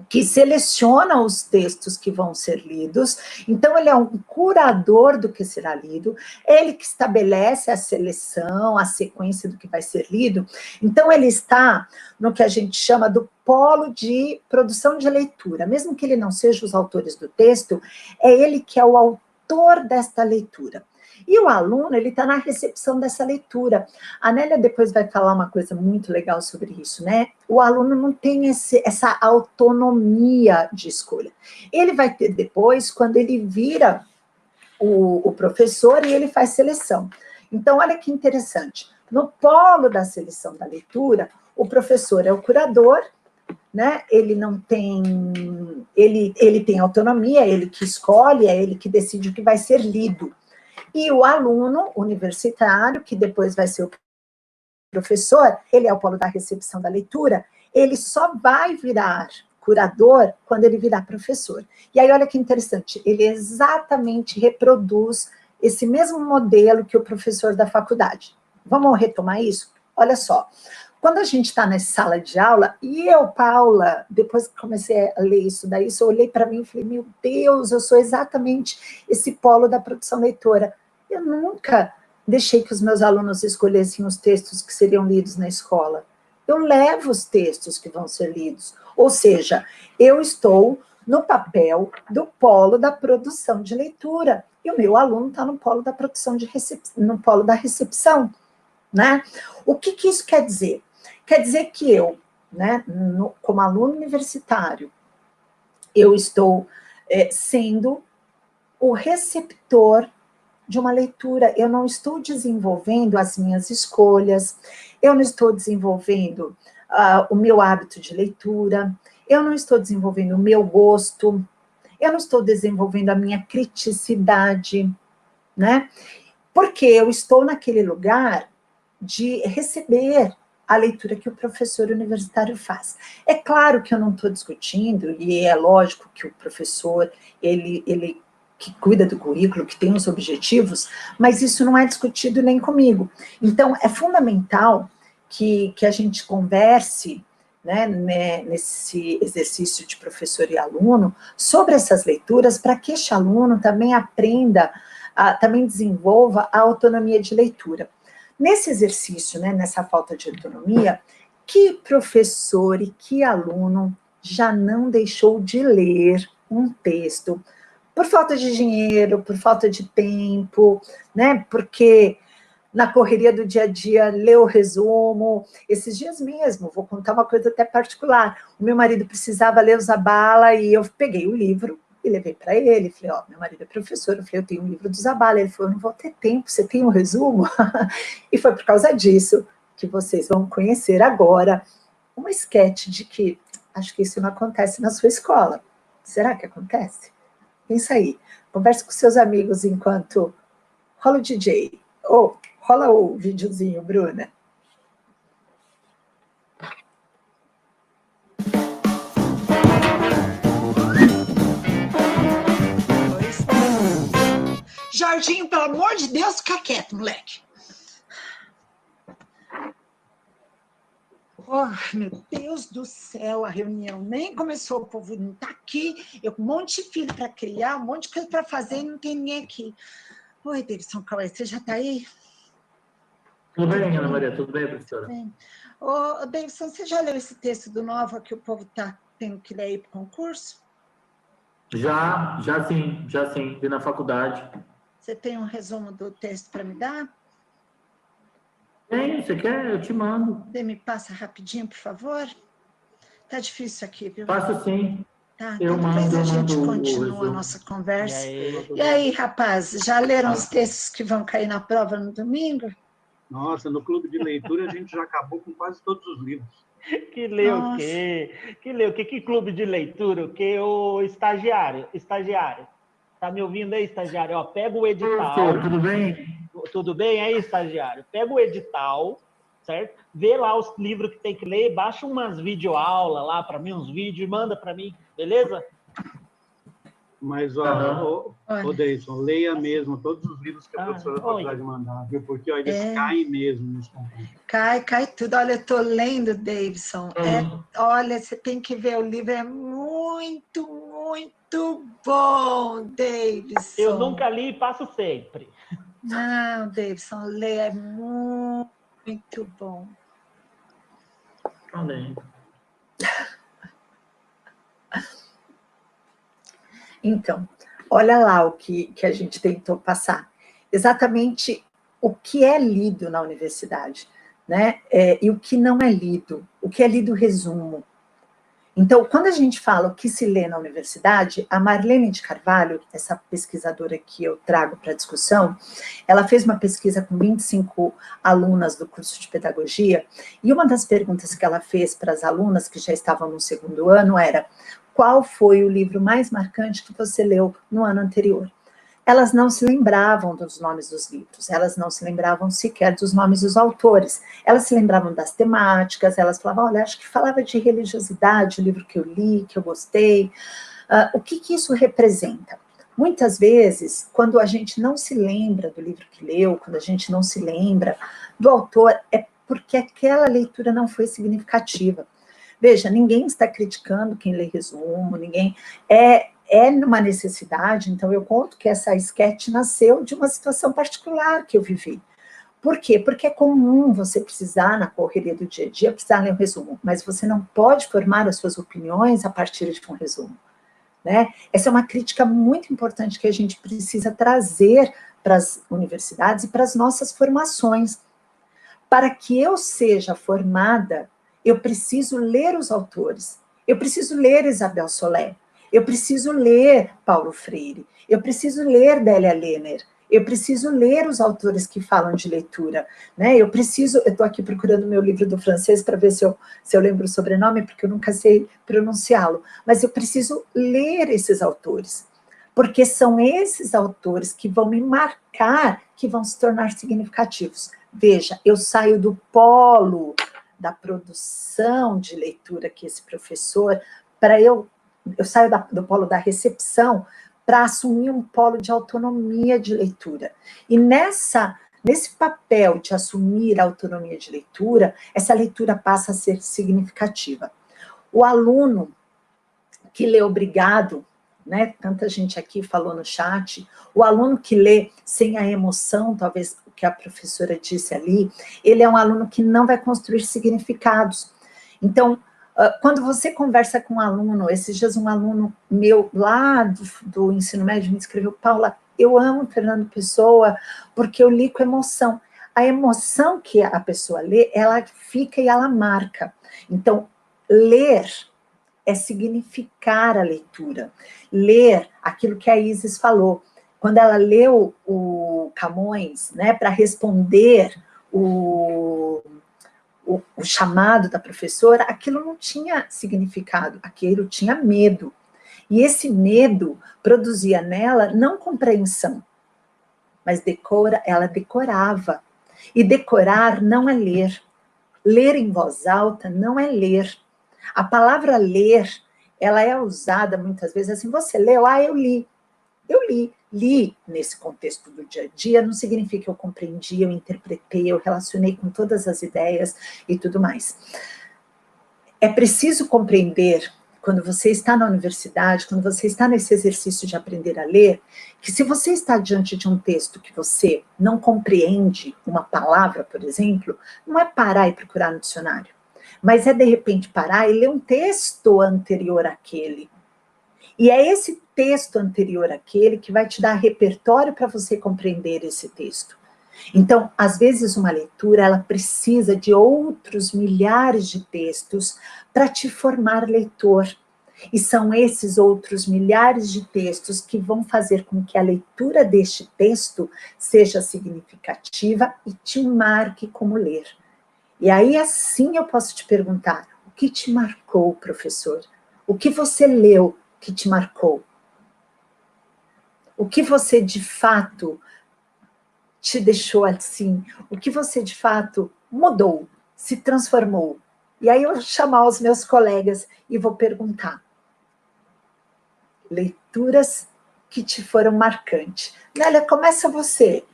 que seleciona os textos que vão ser lidos, então ele é um curador do que será lido, ele que estabelece a seleção, a sequência do que vai ser lido, então ele está no que a gente chama do polo de produção de leitura, mesmo que ele não seja os autores do texto, é ele que é o autor desta leitura. E o aluno, ele está na recepção dessa leitura. A Nélia depois vai falar uma coisa muito legal sobre isso, né? O aluno não tem essa autonomia de escolha. Ele vai ter depois, quando ele vira o professor e ele faz seleção. Então, olha que interessante. No polo da seleção da leitura, o professor é o curador, né? Ele não tem... Ele tem autonomia, é ele que escolhe, é ele que decide o que vai ser lido. E o aluno universitário, que depois vai ser o professor, ele é o polo da recepção da leitura, ele só vai virar curador quando ele virar professor. E aí, olha que interessante, ele exatamente reproduz esse mesmo modelo que o professor da faculdade. Vamos retomar isso? Olha só, quando a gente está na sala de aula, e eu, Paula, depois que comecei a ler isso daí, eu olhei para mim e falei, meu Deus, eu sou exatamente esse polo da produção leitora. Eu nunca deixei que os meus alunos escolhessem os textos que seriam lidos na escola. Eu levo os textos que vão ser lidos. Ou seja, eu estou no papel do polo da produção de leitura. E o meu aluno está no polo da produção no polo da recepção, né? O que isso quer dizer? Quer dizer que eu, né, como aluno universitário, eu estou sendo o receptor de uma leitura, eu não estou desenvolvendo as minhas escolhas, eu não estou desenvolvendo o meu hábito de leitura, eu não estou desenvolvendo o meu gosto, eu não estou desenvolvendo a minha criticidade, né? Porque eu estou naquele lugar de receber a leitura que o professor universitário faz. É claro que eu não estou discutindo, e é lógico que o professor, ele que cuida do currículo, que tem os objetivos, mas isso não é discutido nem comigo. Então, é fundamental que a gente converse, né, nesse exercício de professor e aluno, sobre essas leituras, para que este aluno também aprenda, também desenvolva a autonomia de leitura. Nesse exercício, né, nessa falta de autonomia, que professor e que aluno já não deixou de ler um texto por falta de dinheiro, por falta de tempo, né? Porque na correria do dia a dia, lê o resumo. Esses dias mesmo, vou contar uma coisa até particular. O meu marido precisava ler o Zabala e eu peguei o livro e levei para ele. Falei, ó, meu marido é professor. Eu falei, eu tenho um livro do Zabala. Ele falou, eu não vou ter tempo, você tem um resumo? E foi por causa disso que vocês vão conhecer agora uma esquete de que acho que isso não acontece na sua escola. Será que acontece? Pensa aí, converse com seus amigos enquanto rola o DJ, ou rola o videozinho, Bruna. Jorginho, pelo amor de Deus, fica quieto, moleque. Oh, meu Deus do céu, a reunião nem começou, o povo não está aqui, eu com um monte de filho para criar, um monte de coisa para fazer e não tem ninguém aqui. Oi, Davidson Cauê, você já está aí? Tudo bem, Ana Maria? Tudo bem, professora? Ô, Davidson, você já leu esse texto do Nova que o povo está tendo que ler aí para o concurso? Já sim, vi na faculdade. Você tem um resumo do texto para me dar? Tem, você quer? Eu te mando. Você me passa rapidinho, por favor? Tá difícil aqui, viu? Passo sim. Tá, Eu então depois mando, a eu gente mando o continua a resumo. nossa conversa. E aí, rapaz, já leram os textos que vão cair na prova no domingo? Nossa, no clube de leitura a gente já acabou com quase todos os livros. Que lê o Nossa. quê? Que lê o quê? Que clube de leitura? O quê? Ô, estagiário, estagiário. Tá me ouvindo aí, estagiário? Ó, pega o edital. Professor, tudo bem? Tudo bem aí, estagiário? Pega o edital, certo? Vê lá os livros que tem que ler, baixa umas videoaulas lá para mim, uns vídeos, e manda para mim, beleza? Mas, ó, Olha. ô Deison, leia mesmo todos os livros que a professora da faculdade mandar, viu? Porque ó, eles caem mesmo nos concursos. Cai tudo. Olha, eu estou lendo, Davidson. Olha, você tem que ver, o livro é muito, muito bom, Davidson. Eu nunca li e passo sempre. Não, Davidson, lê, é muito bom. Amém. Então, olha lá o que a gente tentou passar. Exatamente o que é lido na universidade, né? E o que não é lido. O que é lido, resumo. Então, quando a gente fala o que se lê na universidade, a Marlene de Carvalho, essa pesquisadora que eu trago para a discussão, ela fez uma pesquisa com 25 alunas do curso de pedagogia, e uma das perguntas que ela fez para as alunas que já estavam no segundo ano era: qual foi o livro mais marcante que você leu no ano anterior? Elas não se lembravam dos nomes dos livros, elas não se lembravam sequer dos nomes dos autores, elas se lembravam das temáticas, elas falavam, olha, acho que falava de religiosidade, o livro que eu li, que eu gostei. O que isso representa? Muitas vezes, quando a gente não se lembra do livro que leu, quando a gente não se lembra do autor, é porque aquela leitura não foi significativa. Veja, ninguém está criticando quem lê resumo, ninguém... É numa necessidade, então eu conto que essa sketch nasceu de uma situação particular que eu vivi. Por quê? Porque é comum você precisar, na correria do dia a dia, precisar ler um resumo, mas você não pode formar as suas opiniões a partir de um resumo, né? Essa é uma crítica muito importante que a gente precisa trazer para as universidades e para as nossas formações. Para que eu seja formada, eu preciso ler os autores, eu preciso ler Isabel Soler, eu preciso ler Paulo Freire, eu preciso ler Délia Lehner, eu preciso ler os autores que falam de leitura, né? Eu estou aqui procurando meu livro do francês para ver se eu lembro o sobrenome, porque eu nunca sei pronunciá-lo, mas eu preciso ler esses autores, porque são esses autores que vão me marcar, que vão se tornar significativos. Veja, eu saio do polo da produção de leitura que esse professor, eu saio do polo da recepção para assumir um polo de autonomia de leitura. E nesse papel de assumir a autonomia de leitura, essa leitura passa a ser significativa. O aluno que lê obrigado, né, tanta gente aqui falou no chat, o aluno que lê sem a emoção, talvez o que a professora disse ali, ele é um aluno que não vai construir significados. Então, quando você conversa com um aluno, esses dias um aluno meu lá do ensino médio me escreveu, Paula, eu amo Fernando Pessoa porque eu li com emoção. A emoção que a pessoa lê, ela fica e ela marca. Então, ler é significar a leitura. Ler aquilo que a Isis falou. Quando ela leu o Camões, né, para responder o chamado da professora, aquilo não tinha significado, aquilo tinha medo. E esse medo produzia nela não compreensão, mas ela decorava. E decorar não é ler. Ler em voz alta não é ler. A palavra ler, ela é usada muitas vezes assim, você leu? Ah, eu li. Eu li. Li nesse contexto do dia a dia não significa que eu compreendi, eu interpretei, eu relacionei com todas as ideias e tudo mais. É preciso compreender, quando você está na universidade, quando você está nesse exercício de aprender a ler, que se você está diante de um texto que você não compreende uma palavra, por exemplo, não é parar e procurar no dicionário, mas é, de repente, parar e ler um texto anterior àquele. E é esse texto anterior àquele que vai te dar repertório para você compreender esse texto. Então, às vezes, uma leitura, ela precisa de outros milhares de textos para te formar leitor. E são esses outros milhares de textos que vão fazer com que a leitura deste texto seja significativa e te marque como ler. E aí, assim, eu posso te perguntar, o que te marcou, professor? O que você leu que te marcou? O que você, de fato, te deixou assim? O que você, de fato, mudou, se transformou? E aí eu vou chamar os meus colegas e vou perguntar. Leituras que te foram marcantes. Nélia, começa você.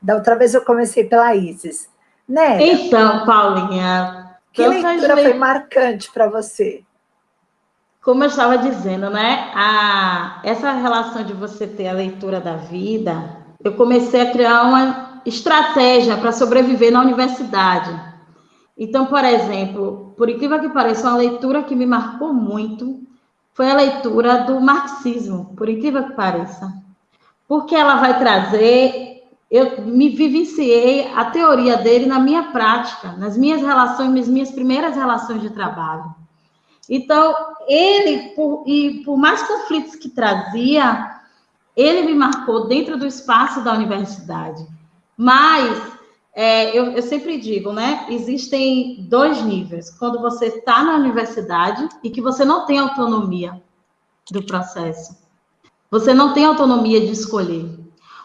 Da outra vez eu comecei pela Isis. Nélia. Então, Paulinha... Que leitura foi marcante para você? Como eu estava dizendo, né? Essa relação de você ter a leitura da vida, eu comecei a criar uma estratégia para sobreviver na universidade. Então, por exemplo, por incrível que pareça, uma leitura que me marcou muito foi a leitura do marxismo, por incrível que pareça. Porque ela vai trazer... Eu me vivenciei a teoria dele na minha prática, nas minhas relações, nas minhas primeiras relações de trabalho. Então, ele, por mais conflitos que trazia, ele me marcou dentro do espaço da universidade. Mas, eu sempre digo, né? Existem 2 níveis. Quando você está na universidade e que você não tem autonomia do processo. Você não tem autonomia de escolher.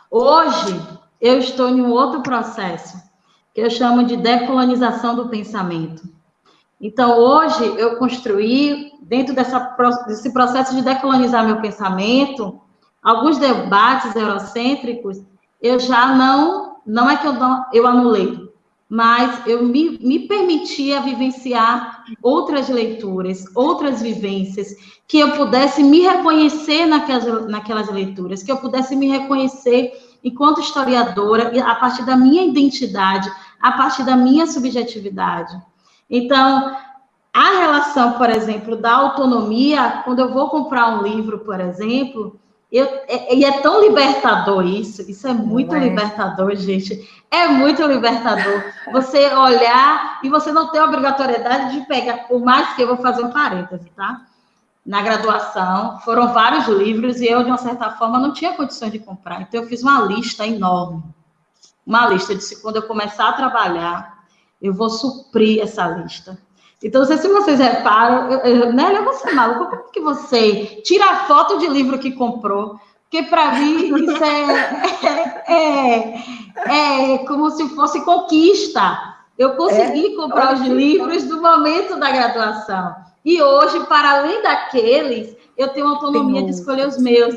Hoje, eu estou em um outro processo, que eu chamo de decolonização do pensamento. Então, hoje, eu construí, dentro desse processo de decolonizar meu pensamento, alguns debates eurocêntricos, eu já não é que eu anulei, mas eu me permitia vivenciar outras leituras, outras vivências, que eu pudesse me reconhecer naquelas leituras, que eu pudesse me reconhecer enquanto historiadora, a partir da minha identidade, a partir da minha subjetividade. Então, a relação, por exemplo, da autonomia, quando eu vou comprar um livro, por exemplo, e é tão libertador isso é muito libertador, gente, é muito libertador, você olhar e você não ter a obrigatoriedade de pegar, por mais que eu vou fazer um parêntese, tá? Na graduação, foram vários livros e eu, de uma certa forma, não tinha condições de comprar. Então, eu fiz uma lista enorme. Uma lista de quando eu começar a trabalhar, eu vou suprir essa lista. Então, não sei se vocês reparam, Nélia, você é maluca, como que você tira a foto de livro que comprou? Porque, para mim, isso é como se fosse conquista. Eu consegui comprar os livros do momento da graduação. E hoje, para além daqueles, eu tenho autonomia de escolher os meus.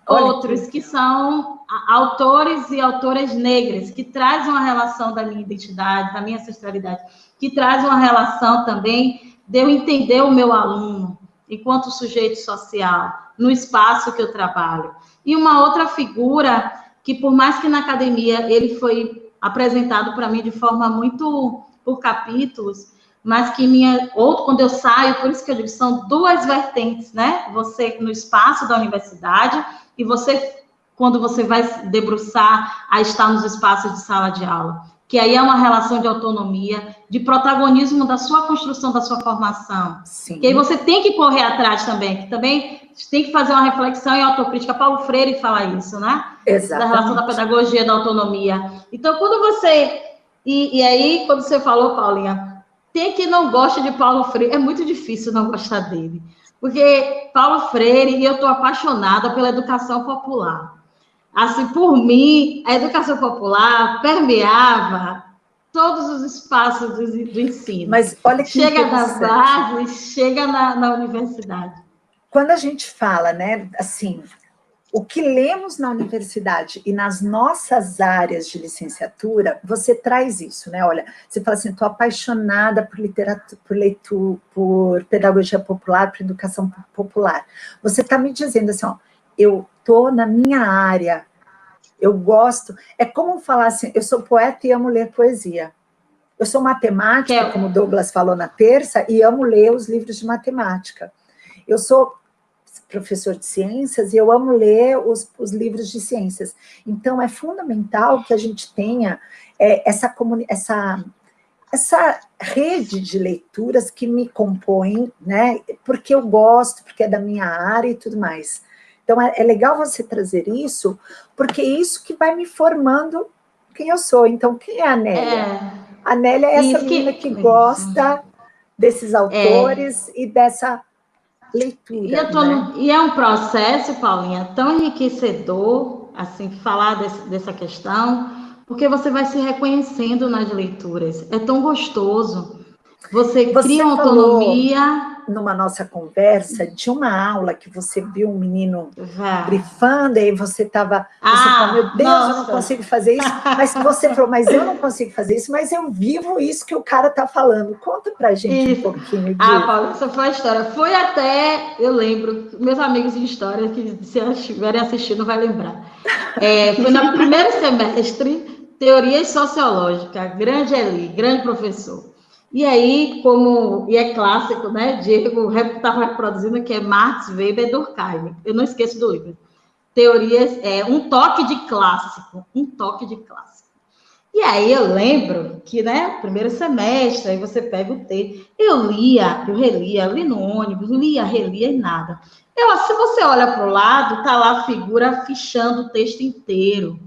Outros que são autores e autoras negras, que trazem uma relação da minha identidade, da minha ancestralidade, que trazem uma relação também de eu entender o meu aluno enquanto sujeito social, no espaço que eu trabalho. E uma outra figura que, por mais que na academia ele foi apresentado para mim de forma muito por capítulos, mas que quando eu saio, por isso que eu digo, são 2 vertentes, né? Você no espaço da universidade e você, quando você vai se debruçar a estar nos espaços de sala de aula, que aí é uma relação de autonomia, de protagonismo da sua construção, da sua formação. Sim. Que aí você tem que correr atrás também, que também tem que fazer uma reflexão e autocrítica. Paulo Freire fala isso, né? Exatamente. Da relação da pedagogia da autonomia. Então, quando você... E aí, quando você falou, Paulinha, tem que não gosta de Paulo Freire, é muito difícil não gostar dele, porque Paulo Freire, e eu estou apaixonada pela educação popular. Assim, por mim, a educação popular permeava todos os espaços do ensino. Mas olha que chega da base, chega na universidade. Quando a gente fala, né, assim, o que lemos na universidade e nas nossas áreas de licenciatura, você traz isso, né? Olha, você fala assim, estou apaixonada por literatura, por pedagogia popular, por educação popular. Você está me dizendo assim, ó, eu estou na minha área, eu gosto. É como falar assim, eu sou poeta e amo ler poesia. Eu sou matemática, como o Douglas falou na terça, e amo ler os livros de matemática. Eu sou professor de ciências e eu amo ler os livros de ciências. Então, é fundamental que a gente tenha essa rede de leituras que me compõem, né? Porque eu gosto, porque é da minha área e tudo mais. Então, é legal você trazer isso, porque é isso que vai me formando quem eu sou. Então, quem é a Nélia? A Nélia é essa menina que gosta desses autores e dessa leitura. E é um processo, Paulinha, tão enriquecedor, assim, falar dessa questão, porque você vai se reconhecendo nas leituras. É tão gostoso. Você cria uma autonomia. Numa nossa conversa, de uma aula que você viu um menino grifando, e aí você estava, meu Deus, nossa, eu não consigo fazer isso, mas você falou, mas eu não consigo fazer isso, mas eu vivo isso que o cara está falando. Conta pra gente um pouquinho disso. Paulo, essa foi a história. Foi até, eu lembro, meus amigos de história, que se estiverem assistindo, vai lembrar. Foi no primeiro semestre, Teorias Sociológicas, grande Eli, grande professor. E aí, e é clássico, né? Diego estava reproduzindo, que é Marx, Weber, Durkheim. Eu não esqueço do livro. Teorias, um toque de clássico. E aí eu lembro que, né, primeiro semestre, aí você pega o texto. Eu relia, li no ônibus, relia e nada. Se você olha para o lado, tá lá a figura fichando o texto inteiro.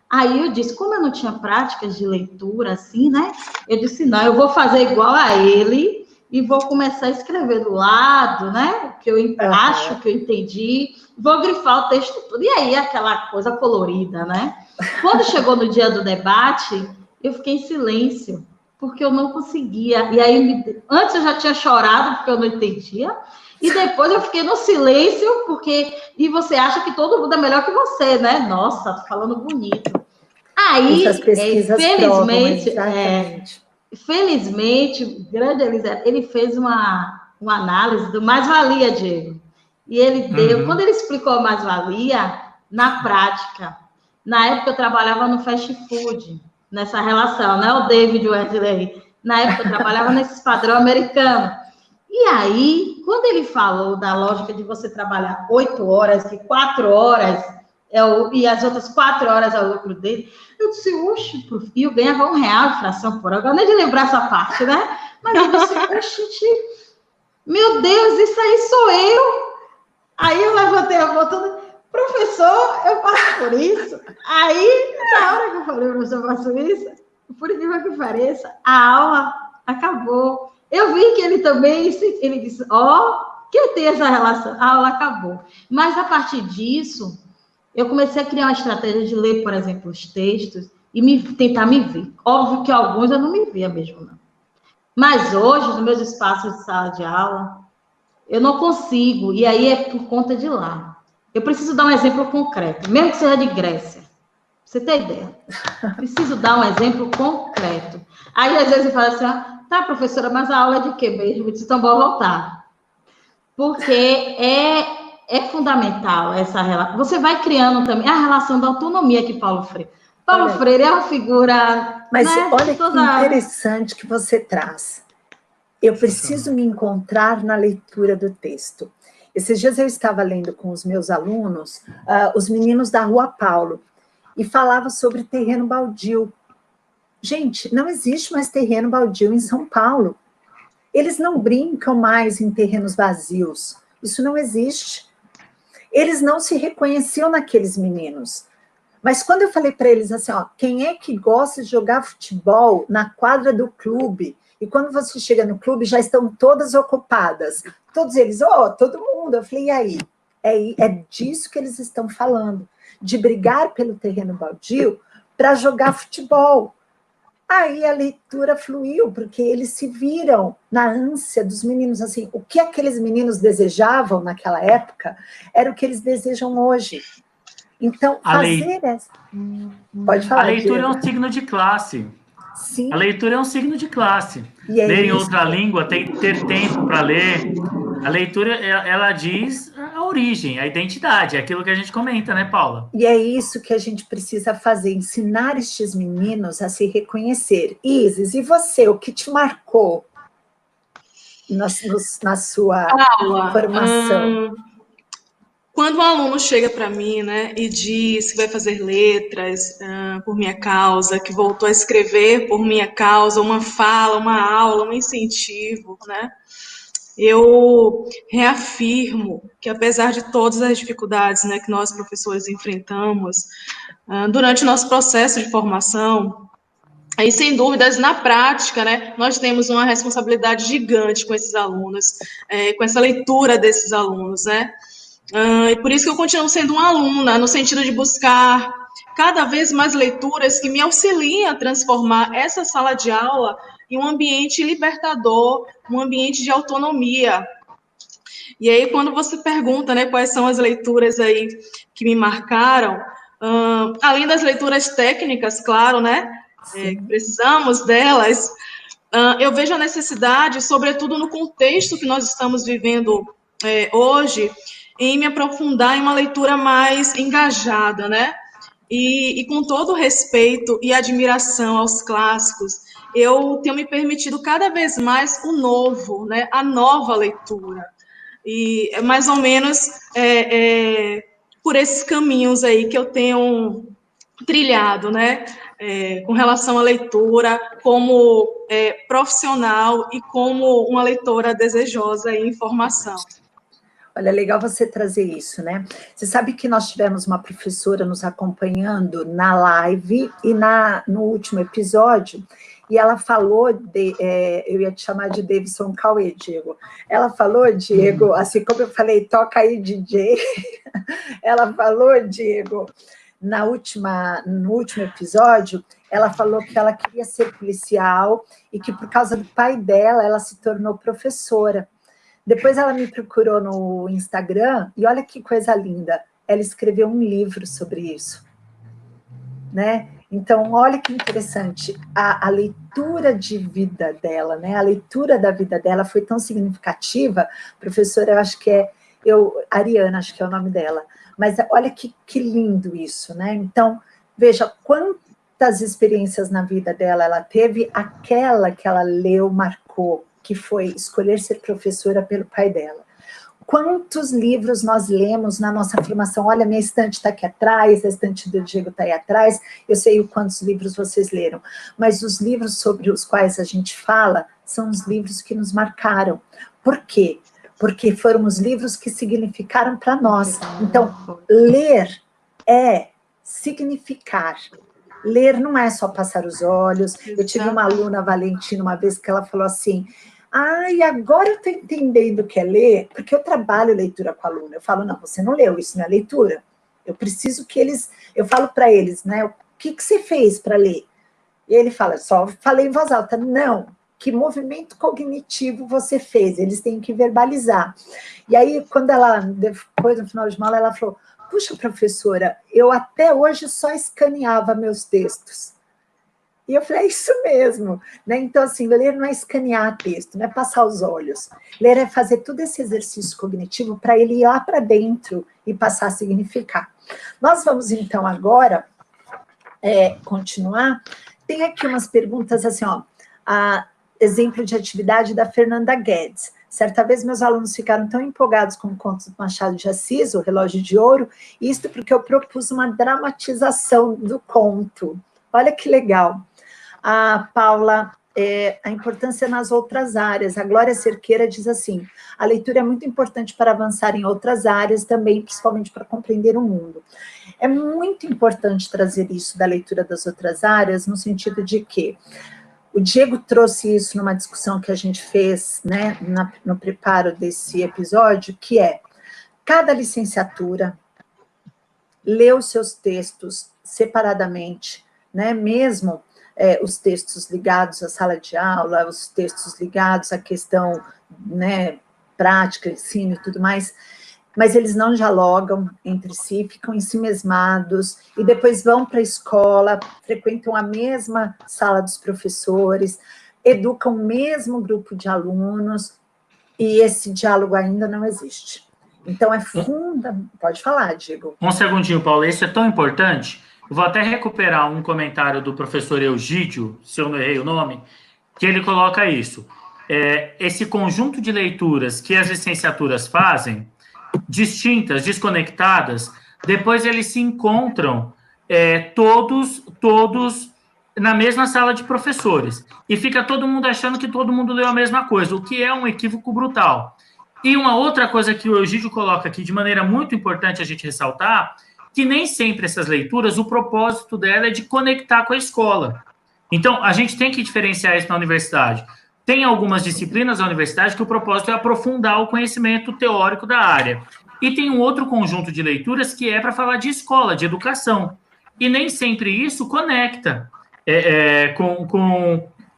Aí eu disse, como eu não tinha práticas de leitura, assim, né? Eu disse, não, eu vou fazer igual a ele e vou começar a escrever do lado, né? Que eu acho que eu entendi, vou grifar o texto todo. E aí, aquela coisa colorida, né? Quando chegou no dia do debate, eu fiquei em silêncio, porque eu não conseguia. E aí, antes eu já tinha chorado, porque eu não entendia. E depois eu fiquei no silêncio, e você acha que todo mundo é melhor que você, né? Nossa, tô falando bonito. Aí, felizmente, o grande Elisete, ele fez uma análise do mais-valia, Diego. E ele deu, quando ele explicou a mais-valia, na prática, na época eu trabalhava no fast food, nessa relação, né? O David Wesley, na época eu trabalhava nesse padrão americano. E aí, quando ele falou da lógica de você trabalhar 8 horas, que 4 horas e as outras 4 horas é o lucro dele, eu disse, oxe, pro fio ganhava R$1 de fração por hora. Agora nem de lembrar essa parte, né? Mas eu disse, oxe, meu Deus, isso aí sou eu. Aí eu levantei a mão toda, professor, eu passo por isso. Aí, na hora que eu falei, professor, eu faço isso, por incrível que pareça, a aula acabou. Eu vi que ele também, ele disse, que tem essa relação, a aula acabou. Mas, a partir disso, eu comecei a criar uma estratégia de ler, por exemplo, os textos e tentar me ver. Óbvio que alguns eu não me via mesmo, não. Mas hoje, nos meus espaços de sala de aula, eu não consigo, e aí é por conta de lá. Eu preciso dar um exemplo concreto, mesmo que seja de Grécia. Você tem ideia? Preciso dar um exemplo concreto. Aí, às vezes, eu falo assim, tá, professora, mas a aula é de quê mesmo? Eu disse, então, vou voltar. Porque é fundamental essa relação. Você vai criando também a relação da autonomia que Paulo Freire. Paulo Freire é uma figura... Mas olha que interessante que você traz. Eu preciso me encontrar na leitura do texto. Esses dias eu estava lendo com os meus alunos, os meninos da Rua Paulo, e falava sobre terreno baldio. Gente, não existe mais terreno baldio em São Paulo. Eles não brincam mais em terrenos vazios. Isso não existe. Eles não se reconheciam naqueles meninos. Mas quando eu falei para eles assim, quem é que gosta de jogar futebol na quadra do clube? E quando você chega no clube, já estão todas ocupadas. Todos eles, todo mundo. Eu falei, e aí? É disso que eles estão falando. De brigar pelo terreno baldio para jogar futebol. Aí a leitura fluiu, porque eles se viram na ânsia dos meninos, assim, o que aqueles meninos desejavam naquela época era o que eles desejam hoje. Então, Pode falar, a leitura Diego. é um signo de classe. Sim. A leitura é um signo de classe. Ler em outra língua, ter tempo para ler. A leitura, ela diz a origem, a identidade, é aquilo que a gente comenta, né, Paula? E é isso que a gente precisa fazer, ensinar estes meninos a se reconhecer. Isis, e você, o que te marcou na sua formação? Quando um aluno chega para mim, né, e diz que vai fazer letras por minha causa, que voltou a escrever por minha causa, uma fala, uma aula, um incentivo, né, eu reafirmo que, apesar de todas as dificuldades, né, que nós professores enfrentamos durante o nosso processo de formação, aí, sem dúvidas, na prática, né, nós temos uma responsabilidade gigante com esses alunos, com essa leitura desses alunos, né? E por isso que eu continuo sendo uma aluna, no sentido de buscar cada vez mais leituras que me auxiliem a transformar essa sala de aula em um ambiente libertador, um ambiente de autonomia. E aí, quando você pergunta, né, quais são as leituras aí que me marcaram, além das leituras técnicas, claro, né, precisamos delas, eu vejo a necessidade, sobretudo no contexto que nós estamos vivendo hoje, em me aprofundar em uma leitura mais engajada, né? E com todo respeito e admiração aos clássicos, eu tenho me permitido cada vez mais o novo, né? A nova leitura. E é mais ou menos por esses caminhos aí que eu tenho trilhado, né? Com relação à leitura, como profissional e como uma leitora desejosa em formação. Olha, legal você trazer isso, né? Você sabe que nós tivemos uma professora nos acompanhando na live e no último episódio, e ela falou, eu ia te chamar de Davidson Cauê, Diego. Ela falou, Diego, assim como eu falei, toca aí, DJ. Ela falou, Diego, no último episódio, ela falou que ela queria ser policial e que, por causa do pai dela, ela se tornou professora. Depois ela me procurou no Instagram e olha que coisa linda, ela escreveu um livro sobre isso, né? Então, olha que interessante, a leitura de vida dela, né? A leitura da vida dela foi tão significativa, professora, eu acho que Ariana, acho que é o nome dela, mas olha que lindo isso, né? Então, veja quantas experiências na vida dela ela teve, aquela que ela leu marcou, que foi escolher ser professora pelo pai dela. Quantos livros nós lemos na nossa formação? Olha, minha estante está aqui atrás, a estante do Diego está aí atrás, eu sei quantos livros vocês leram, mas os livros sobre os quais a gente fala são os livros que nos marcaram. Por quê? Porque foram os livros que significaram para nós. Então, ler é significar. Ler não é só passar os olhos. Eu tive uma aluna, Valentina, uma vez que ela falou assim, e agora eu estou entendendo o que é ler, porque eu trabalho leitura com aluno. Eu falo, não, você não leu, isso não é leitura. Eu preciso que eu falo para eles, né, o que você fez para ler? E ele fala, só falei em voz alta. Não, que movimento cognitivo você fez? Eles têm que verbalizar. E aí, quando depois no final de uma aula, ela falou, puxa, professora, eu até hoje só escaneava meus textos. E eu falei, é isso mesmo, né? Então, assim, ler não é escanear texto, não é passar os olhos. Ler é fazer todo esse exercício cognitivo para ele ir lá para dentro e passar a significar. Nós vamos, então, agora continuar. Tem aqui umas perguntas assim, ó, exemplo de atividade da Fernanda Guedes. Certa vez, meus alunos ficaram tão empolgados com o conto do Machado de Assis, O Relógio de Ouro, isto porque eu propus uma dramatização do conto. Olha que legal. A Paula, a importância nas outras áreas. A Glória Cerqueira diz assim, a leitura é muito importante para avançar em outras áreas também, principalmente para compreender o mundo. É muito importante trazer isso da leitura das outras áreas, no sentido de que o Diego trouxe isso numa discussão que a gente fez, né, no preparo desse episódio, que é, cada licenciatura lê os seus textos separadamente, né, mesmo os textos ligados à sala de aula, os textos ligados à questão, né, prática, ensino e tudo mais, mas eles não dialogam entre si, ficam ensimesmados, e depois vão para a escola, frequentam a mesma sala dos professores, educam o mesmo grupo de alunos, e esse diálogo ainda não existe. Então, é fundamental. Pode falar, Diego. Um segundinho, Paulo, isso é tão importante. Eu vou até recuperar um comentário do professor Eugídio, se eu não errei o nome, que ele coloca isso. Esse conjunto de leituras que as licenciaturas fazem, distintas, desconectadas, depois eles se encontram todos na mesma sala de professores. E fica todo mundo achando que todo mundo leu a mesma coisa, o que é um equívoco brutal. E uma outra coisa que o Egídio coloca aqui de maneira muito importante a gente ressaltar, que nem sempre essas leituras, o propósito dela é de conectar com a escola. Então, a gente tem que diferenciar isso na universidade. Tem algumas disciplinas da universidade que o propósito é aprofundar o conhecimento teórico da área. E tem um outro conjunto de leituras que é para falar de escola, de educação. E nem sempre isso conecta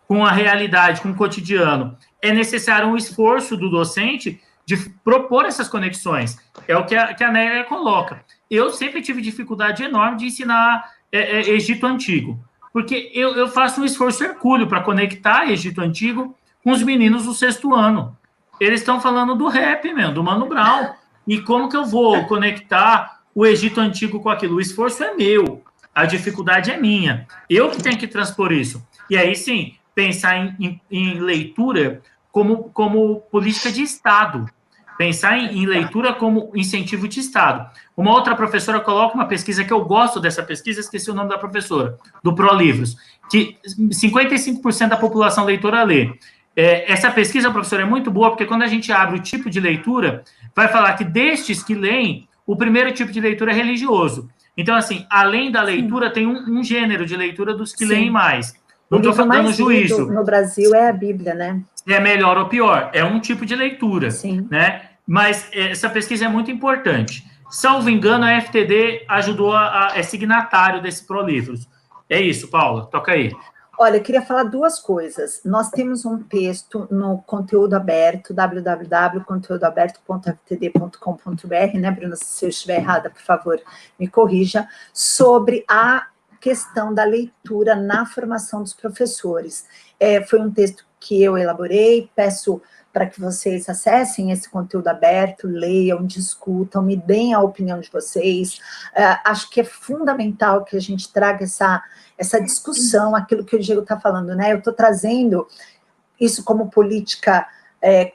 com a realidade, com o cotidiano. É necessário um esforço do docente de propor essas conexões. É o que a Nélia coloca. Eu sempre tive dificuldade enorme de ensinar Egito Antigo, porque eu faço um esforço hercúleo para conectar Egito Antigo com os meninos do 6º ano. Eles estão falando do rap, do Mano Brown. E como que eu vou conectar o Egito Antigo com aquilo? O esforço é meu, a dificuldade é minha. Eu que tenho que transpor isso. E aí, sim, pensar em leitura como política de Estado. Pensar em leitura como incentivo de Estado. Uma outra professora coloca uma pesquisa que eu gosto dessa pesquisa, esqueci o nome da professora, do ProLivros, que 55% da população leitora lê. Essa pesquisa, professora, é muito boa, porque quando a gente abre o tipo de leitura, vai falar que destes que leem, o primeiro tipo de leitura é religioso. Então, assim, além da leitura, tem um gênero de leitura dos que leem mais. Não estou dando juízo. No Brasil é a Bíblia, né? É melhor ou pior, é um tipo de leitura. Sim. Né? Mas essa pesquisa é muito importante. Salvo engano, a FTD ajudou é signatário desse ProLivros. É isso, Paula, toca aí. Olha, eu queria falar duas coisas. Nós temos um texto no Conteúdo Aberto, www.conteúdoaberto.ftd.com.br, né, Bruna? Se eu estiver errada, por favor, me corrija, sobre a questão da leitura na formação dos professores. Foi um texto que eu elaborei, peço para que vocês acessem esse conteúdo aberto, leiam, discutam, me deem a opinião de vocês. Acho que é fundamental que a gente traga essa discussão, aquilo que o Diego está falando, né? Eu estou trazendo isso como política,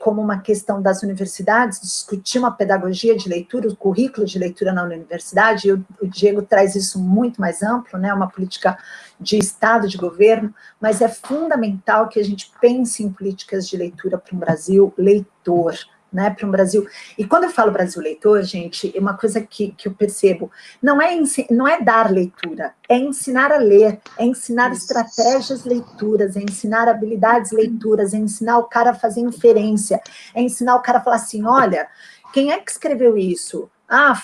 como uma questão das universidades, discutir uma pedagogia de leitura, o currículo de leitura na universidade, e o Diego traz isso muito mais amplo, né? Uma política de Estado, de governo, mas é fundamental que a gente pense em políticas de leitura para um Brasil leitor, né, para um Brasil. E quando eu falo Brasil leitor, gente, é uma coisa que eu percebo, não é dar leitura, é ensinar a ler, é ensinar estratégias leituras, é ensinar habilidades leituras, é ensinar o cara a fazer inferência, é ensinar o cara a falar assim, olha, quem é que escreveu isso? Ah,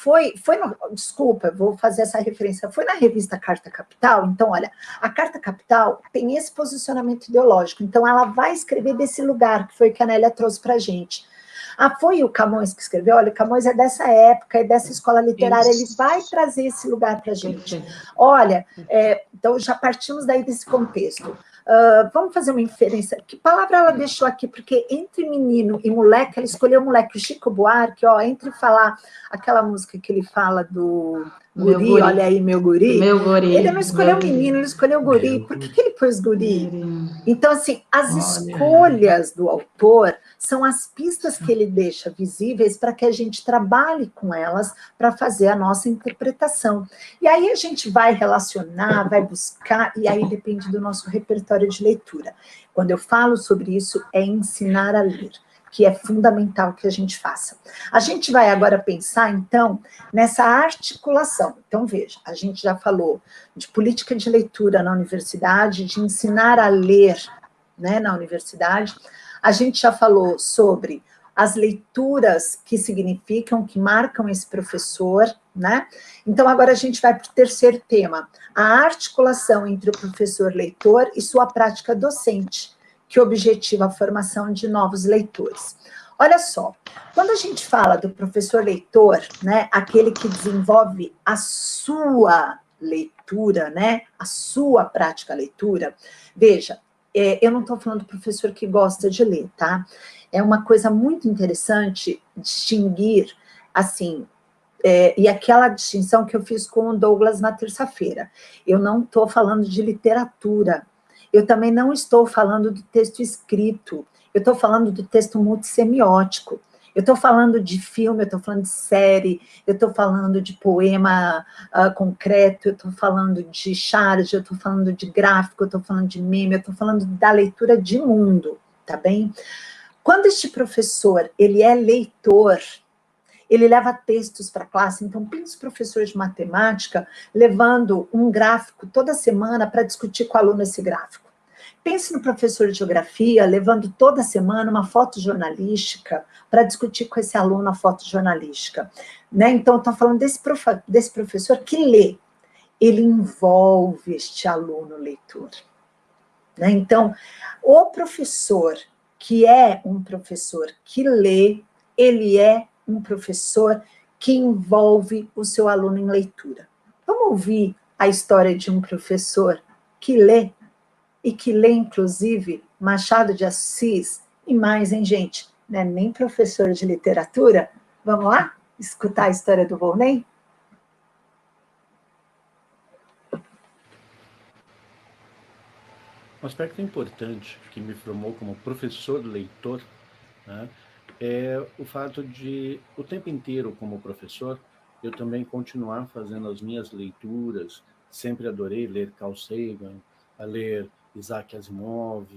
desculpa, vou fazer essa referência, foi na revista Carta Capital? Então, olha, a Carta Capital tem esse posicionamento ideológico, então ela vai escrever desse lugar, que foi o que a Nélia trouxe para a gente. Ah, foi o Camões que escreveu? Olha, o Camões é dessa época, é dessa escola literária, ele vai trazer esse lugar para a gente. Olha, então já partimos daí desse contexto. Vamos fazer uma inferência. Que palavra ela deixou aqui? Porque entre menino e moleque, ela escolheu moleque. O Chico Buarque, entre falar aquela música que ele fala do guri, olha aí, meu guri. Meu guri. Ele não escolheu menino, ele escolheu guri. Por que ele pôs guri? Então, assim, as escolhas do autor são as pistas que ele deixa visíveis para que a gente trabalhe com elas para fazer a nossa interpretação. E aí a gente vai relacionar, vai buscar, e aí depende do nosso repertório de leitura. Quando eu falo sobre isso, é ensinar a ler, que é fundamental que a gente faça. A gente vai agora pensar, então, nessa articulação. Então, veja, a gente já falou de política de leitura na universidade, de ensinar a ler, né, na universidade. A gente já falou sobre as leituras que significam, que marcam esse professor, né? Então, agora a gente vai para o terceiro tema, a articulação entre o professor leitor e sua prática docente, que objetiva a formação de novos leitores. Olha só, quando a gente fala do professor leitor, né, aquele que desenvolve a sua leitura, né, a sua prática leitura, veja, eu não estou falando do professor que gosta de ler, tá? É uma coisa muito interessante distinguir, assim, e aquela distinção que eu fiz com o Douglas na terça-feira. Eu não estou falando de literatura, eu também não estou falando do texto escrito, eu estou falando do texto multissemiótico. Eu estou falando de filme, eu estou falando de série, eu estou falando de poema concreto, eu estou falando de charge, eu estou falando de gráfico, eu estou falando de meme, eu estou falando da leitura de mundo, tá bem? Quando este professor, ele é leitor, ele leva textos para a classe, então pensa os professores de matemática levando um gráfico toda semana para discutir com o aluno esse gráfico. Pense no professor de geografia levando toda semana uma foto jornalística para discutir com esse aluno a foto jornalística. Né? Então, estou falando desse professor que lê, ele envolve este aluno leitor. Né? Então, o professor que é um professor que lê, ele é um professor que envolve o seu aluno em leitura. Vamos ouvir a história de um professor que lê, e que lê, inclusive, Machado de Assis, e mais, hein, gente? Não é nem professor de literatura? Vamos lá? Escutar a história do Volney? Um aspecto importante que me formou como professor leitor, né, é o fato de, o tempo inteiro como professor, eu também continuar fazendo as minhas leituras. Sempre adorei ler Carl Sagan, a ler Isaac Asimov,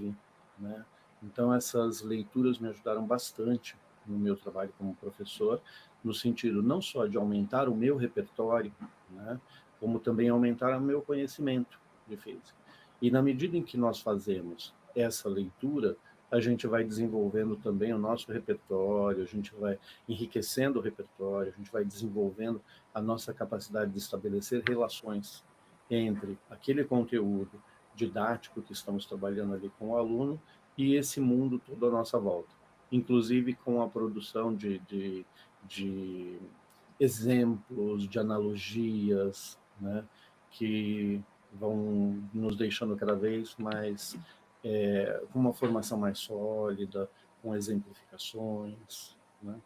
né? Então essas leituras me ajudaram bastante no meu trabalho como professor, no sentido não só de aumentar o meu repertório, né, como também aumentar o meu conhecimento de física. E na medida em que nós fazemos essa leitura, a gente vai desenvolvendo também o nosso repertório, a gente vai enriquecendo o repertório, a gente vai desenvolvendo a nossa capacidade de estabelecer relações entre aquele conteúdo didático que estamos trabalhando ali com o aluno e esse mundo todo à nossa volta, inclusive com a produção de exemplos, de analogias, né, que vão nos deixando cada vez mais com uma formação mais sólida, com exemplificações, né?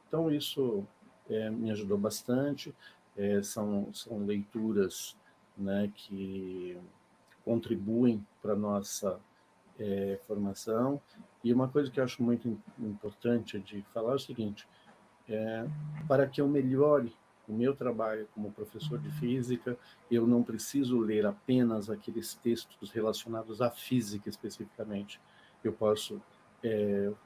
Então isso me ajudou bastante. São leituras, né, que contribuem para a nossa formação. E uma coisa que eu acho muito importante de falar é o seguinte: para que eu melhore o meu trabalho como professor de física, eu não preciso ler apenas aqueles textos relacionados à física especificamente. Eu posso,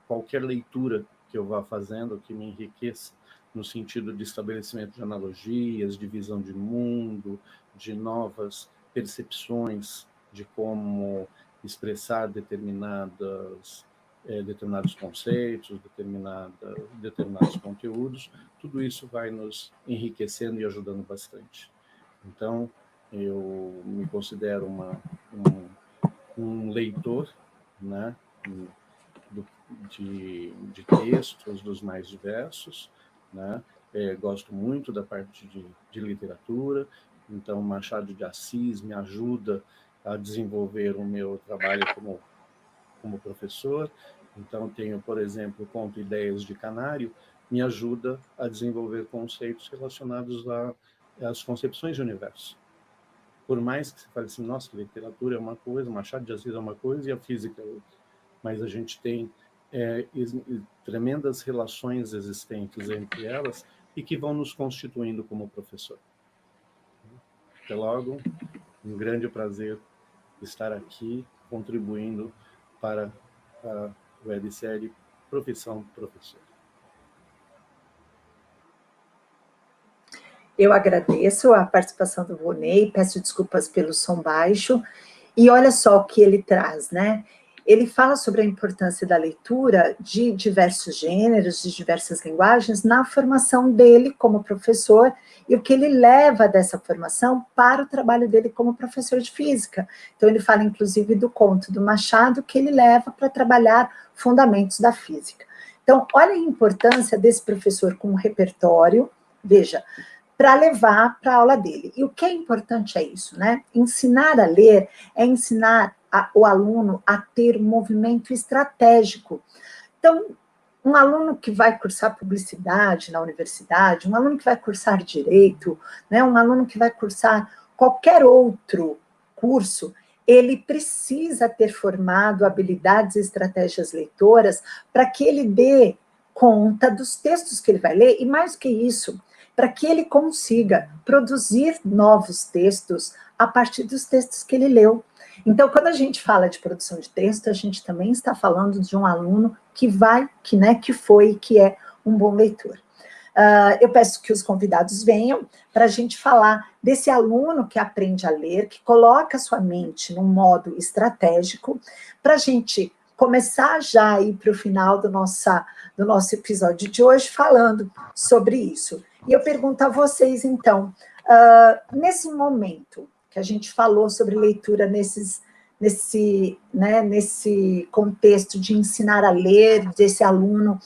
qualquer leitura que eu vá fazendo, que me enriqueça no sentido de estabelecimento de analogias, de visão de mundo, de novas percepções de como expressar determinados conceitos, determinados conteúdos, tudo isso vai nos enriquecendo e ajudando bastante. Então, eu me considero um leitor, né, de textos dos mais diversos, né? Gosto muito da parte de literatura, então Machado de Assis me ajuda a desenvolver o meu trabalho como professor. Então tenho, por exemplo, Conto Ideias de Canário, me ajuda a desenvolver conceitos relacionados às concepções de universo. Por mais que você fale assim, nossa, literatura é uma coisa, Machado de Assis é uma coisa e a física é outra, mas a gente tem tremendas relações existentes entre elas e que vão nos constituindo como professor. Até logo, um grande prazer estar aqui contribuindo para a websérie Profissão Professor. Eu agradeço a participação do Volney, peço desculpas pelo som baixo, e olha só o que ele traz, né? Ele fala sobre a importância da leitura de diversos gêneros, de diversas linguagens, na formação dele como professor, e o que ele leva dessa formação para o trabalho dele como professor de física. Então, ele fala, inclusive, do conto do Machado, que ele leva para trabalhar fundamentos da física. Então, olha a importância desse professor com um repertório, veja, para levar para a aula dele. E o que é importante é isso, né? Ensinar a ler é ensinar o aluno a ter movimento estratégico. Então, um aluno que vai cursar publicidade na universidade, um aluno que vai cursar direito, né, um aluno que vai cursar qualquer outro curso, ele precisa ter formado habilidades e estratégias leitoras para que ele dê conta dos textos que ele vai ler, e mais que isso, para que ele consiga produzir novos textos a partir dos textos que ele leu. Então, quando a gente fala de produção de texto, a gente também está falando de um aluno que é um bom leitor. Eu peço que os convidados venham para a gente falar desse aluno que aprende a ler, que coloca sua mente num modo estratégico, para a gente começar já a ir para o final do nosso episódio de hoje falando sobre isso. E eu pergunto a vocês, então, nesse momento que a gente falou sobre leitura nesse contexto de ensinar a ler, desse aluno,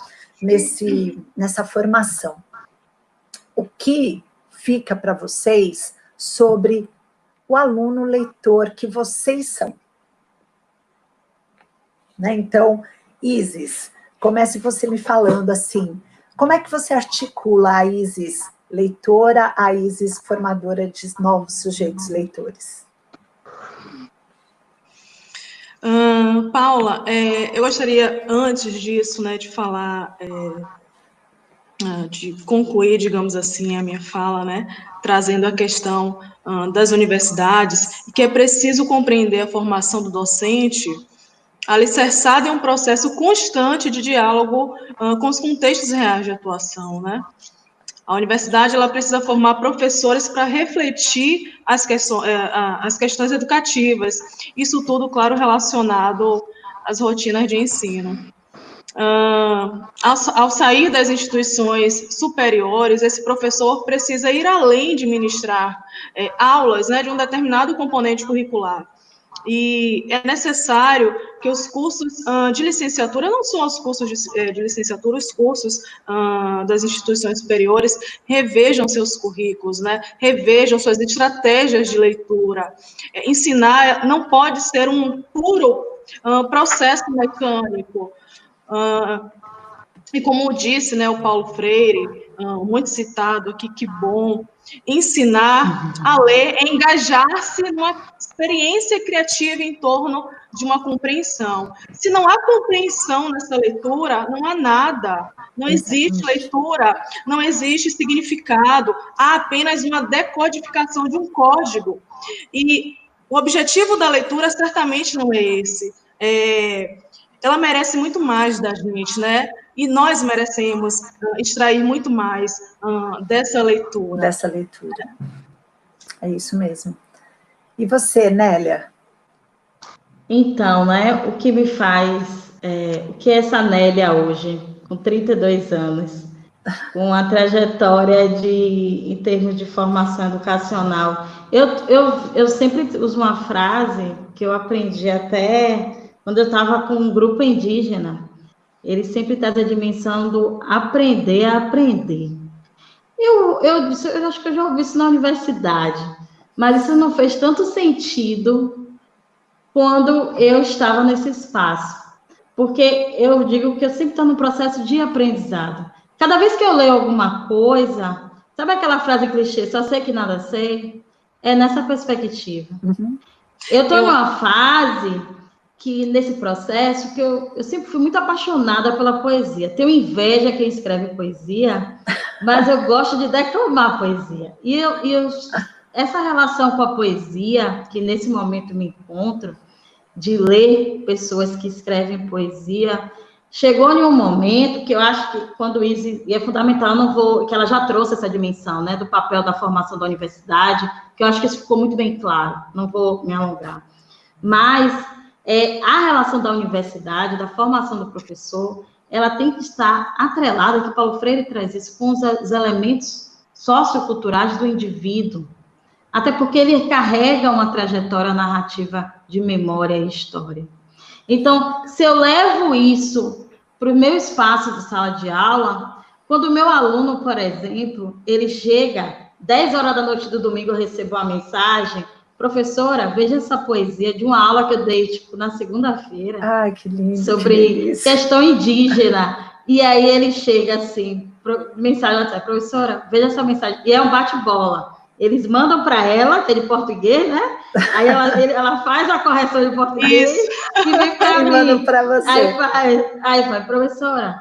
nessa formação, o que fica para vocês sobre o aluno leitor que vocês são? Né? Então, Isis, comece você me falando assim, como é que você articula a Isis leitora, a Isis formadora de novos sujeitos leitores? Paula, eu gostaria, antes disso, né, de falar, de concluir, digamos assim, a minha fala, né, trazendo a questão das universidades, que é preciso compreender a formação do docente alicerçada em um processo constante de diálogo com os contextos reais de atuação, né? A universidade ela precisa formar professores para refletir as questões educativas, isso tudo, claro, relacionado às rotinas de ensino. Ao sair das instituições superiores, esse professor precisa ir além de ministrar aulas, né, de um determinado componente curricular. E é necessário que os cursos de licenciatura, não só os cursos de licenciatura, os cursos das instituições superiores, revejam seus currículos, né? Revejam suas estratégias de leitura. Ensinar não pode ser um puro processo mecânico. E como disse, né, o Paulo Freire, muito citado aqui, que bom, ensinar a ler é engajar-se numa experiência criativa em torno de uma compreensão. Se não há compreensão nessa leitura, não há nada. Não existe leitura, não existe significado, há apenas uma decodificação de um código. E o objetivo da leitura certamente não é esse. Ela merece muito mais da gente, né? E nós merecemos extrair muito mais dessa leitura. Dessa leitura. É isso mesmo. E você, Nélia? Então, né, o que me faz... o que é essa Nélia hoje, com 32 anos, com a trajetória em termos de formação educacional? Eu sempre uso uma frase que eu aprendi até quando eu estava com um grupo indígena. Ele sempre traz a dimensão do aprender a aprender. Eu acho que eu já ouvi isso na universidade, mas isso não fez tanto sentido quando eu estava nesse espaço. Porque eu digo que eu sempre estou no processo de aprendizado. Cada vez que eu leio alguma coisa, sabe aquela frase clichê, só sei que nada sei? É nessa perspectiva. Uhum. Eu estou numa fase... que nesse processo, que eu sempre fui muito apaixonada pela poesia. Tenho inveja quem escreve poesia, mas eu gosto de declamar poesia. E essa relação com a poesia, que nesse momento me encontro, de ler pessoas que escrevem poesia, chegou em um momento que eu acho que quando Isis, e é fundamental, que ela já trouxe essa dimensão, né, do papel da formação da universidade, que eu acho que isso ficou muito bem claro, não vou me alongar. Mas... a relação da universidade, da formação do professor, ela tem que estar atrelada, que Paulo Freire traz isso, com os elementos socioculturais do indivíduo, até porque ele carrega uma trajetória narrativa de memória e história. Então, se eu levo isso para o meu espaço de sala de aula, quando o meu aluno, por exemplo, ele chega, 10 horas da noite do domingo, eu recebo uma mensagem: professora, veja essa poesia de uma aula que eu dei, na segunda-feira. Ai, que lindo. Sobre questão indígena. E aí ele chega assim, mensagem, professora, veja essa mensagem. E é um bate-bola. Eles mandam para ela, que é de português, né? Aí ela faz a correção de português e vem para mim. Mandam para você. Aí vai, professora,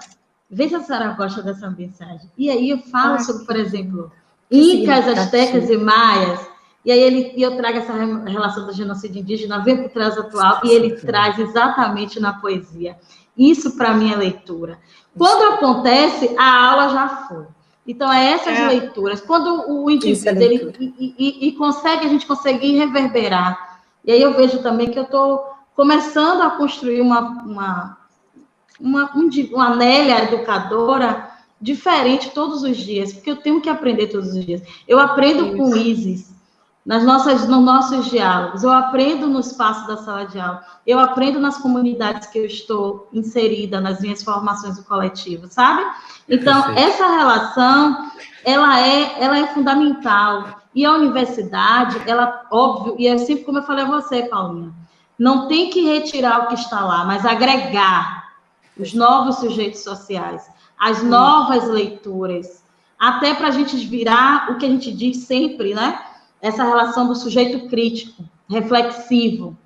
Vê se a senhora gosta dessa mensagem. E aí eu falo sobre, por exemplo, incas, astecas e maias, e aí eu trago essa relação do genocídio indígena, vem para o transatual, e ele traz exatamente na poesia. Isso, para mim, é leitura. Quando acontece, a aula já foi. Então, é essas leituras. Quando o indivíduo ele a gente consegue reverberar. E aí eu vejo também que eu estou começando a construir uma Nélia educadora diferente todos os dias, porque eu tenho que aprender todos os dias. Eu aprendo com Isis, nos nossos diálogos, eu aprendo no espaço da sala de aula, eu aprendo nas comunidades que eu estou inserida, nas minhas formações do coletivo, sabe? Então, essa relação, ela é fundamental. E a universidade, ela, óbvio, e é sempre como eu falei a você, Paulinha, não tem que retirar o que está lá, mas agregar os novos sujeitos sociais, as novas leituras, até para a gente virar o que a gente diz sempre, né? Essa relação do sujeito crítico, reflexivo.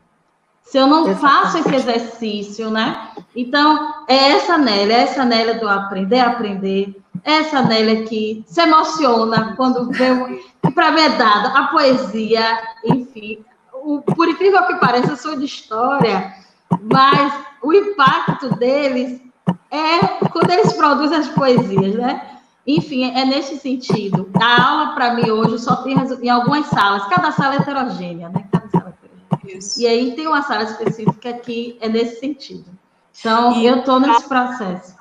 Se eu não faço esse exercício, né? Então, é essa Nélia do aprender, essa Nélia que se emociona quando vê, que para mim é dada, a poesia, enfim. Por incrível que pareça, eu sou de história, mas o impacto deles é quando eles produzem as poesias, né? Enfim, é nesse sentido. A aula, para mim, hoje, só tem em algumas salas. Cada sala é heterogênea, né? Cada sala é heterogênea. Isso. E aí tem uma sala específica que é nesse sentido. Então, eu estou nesse processo.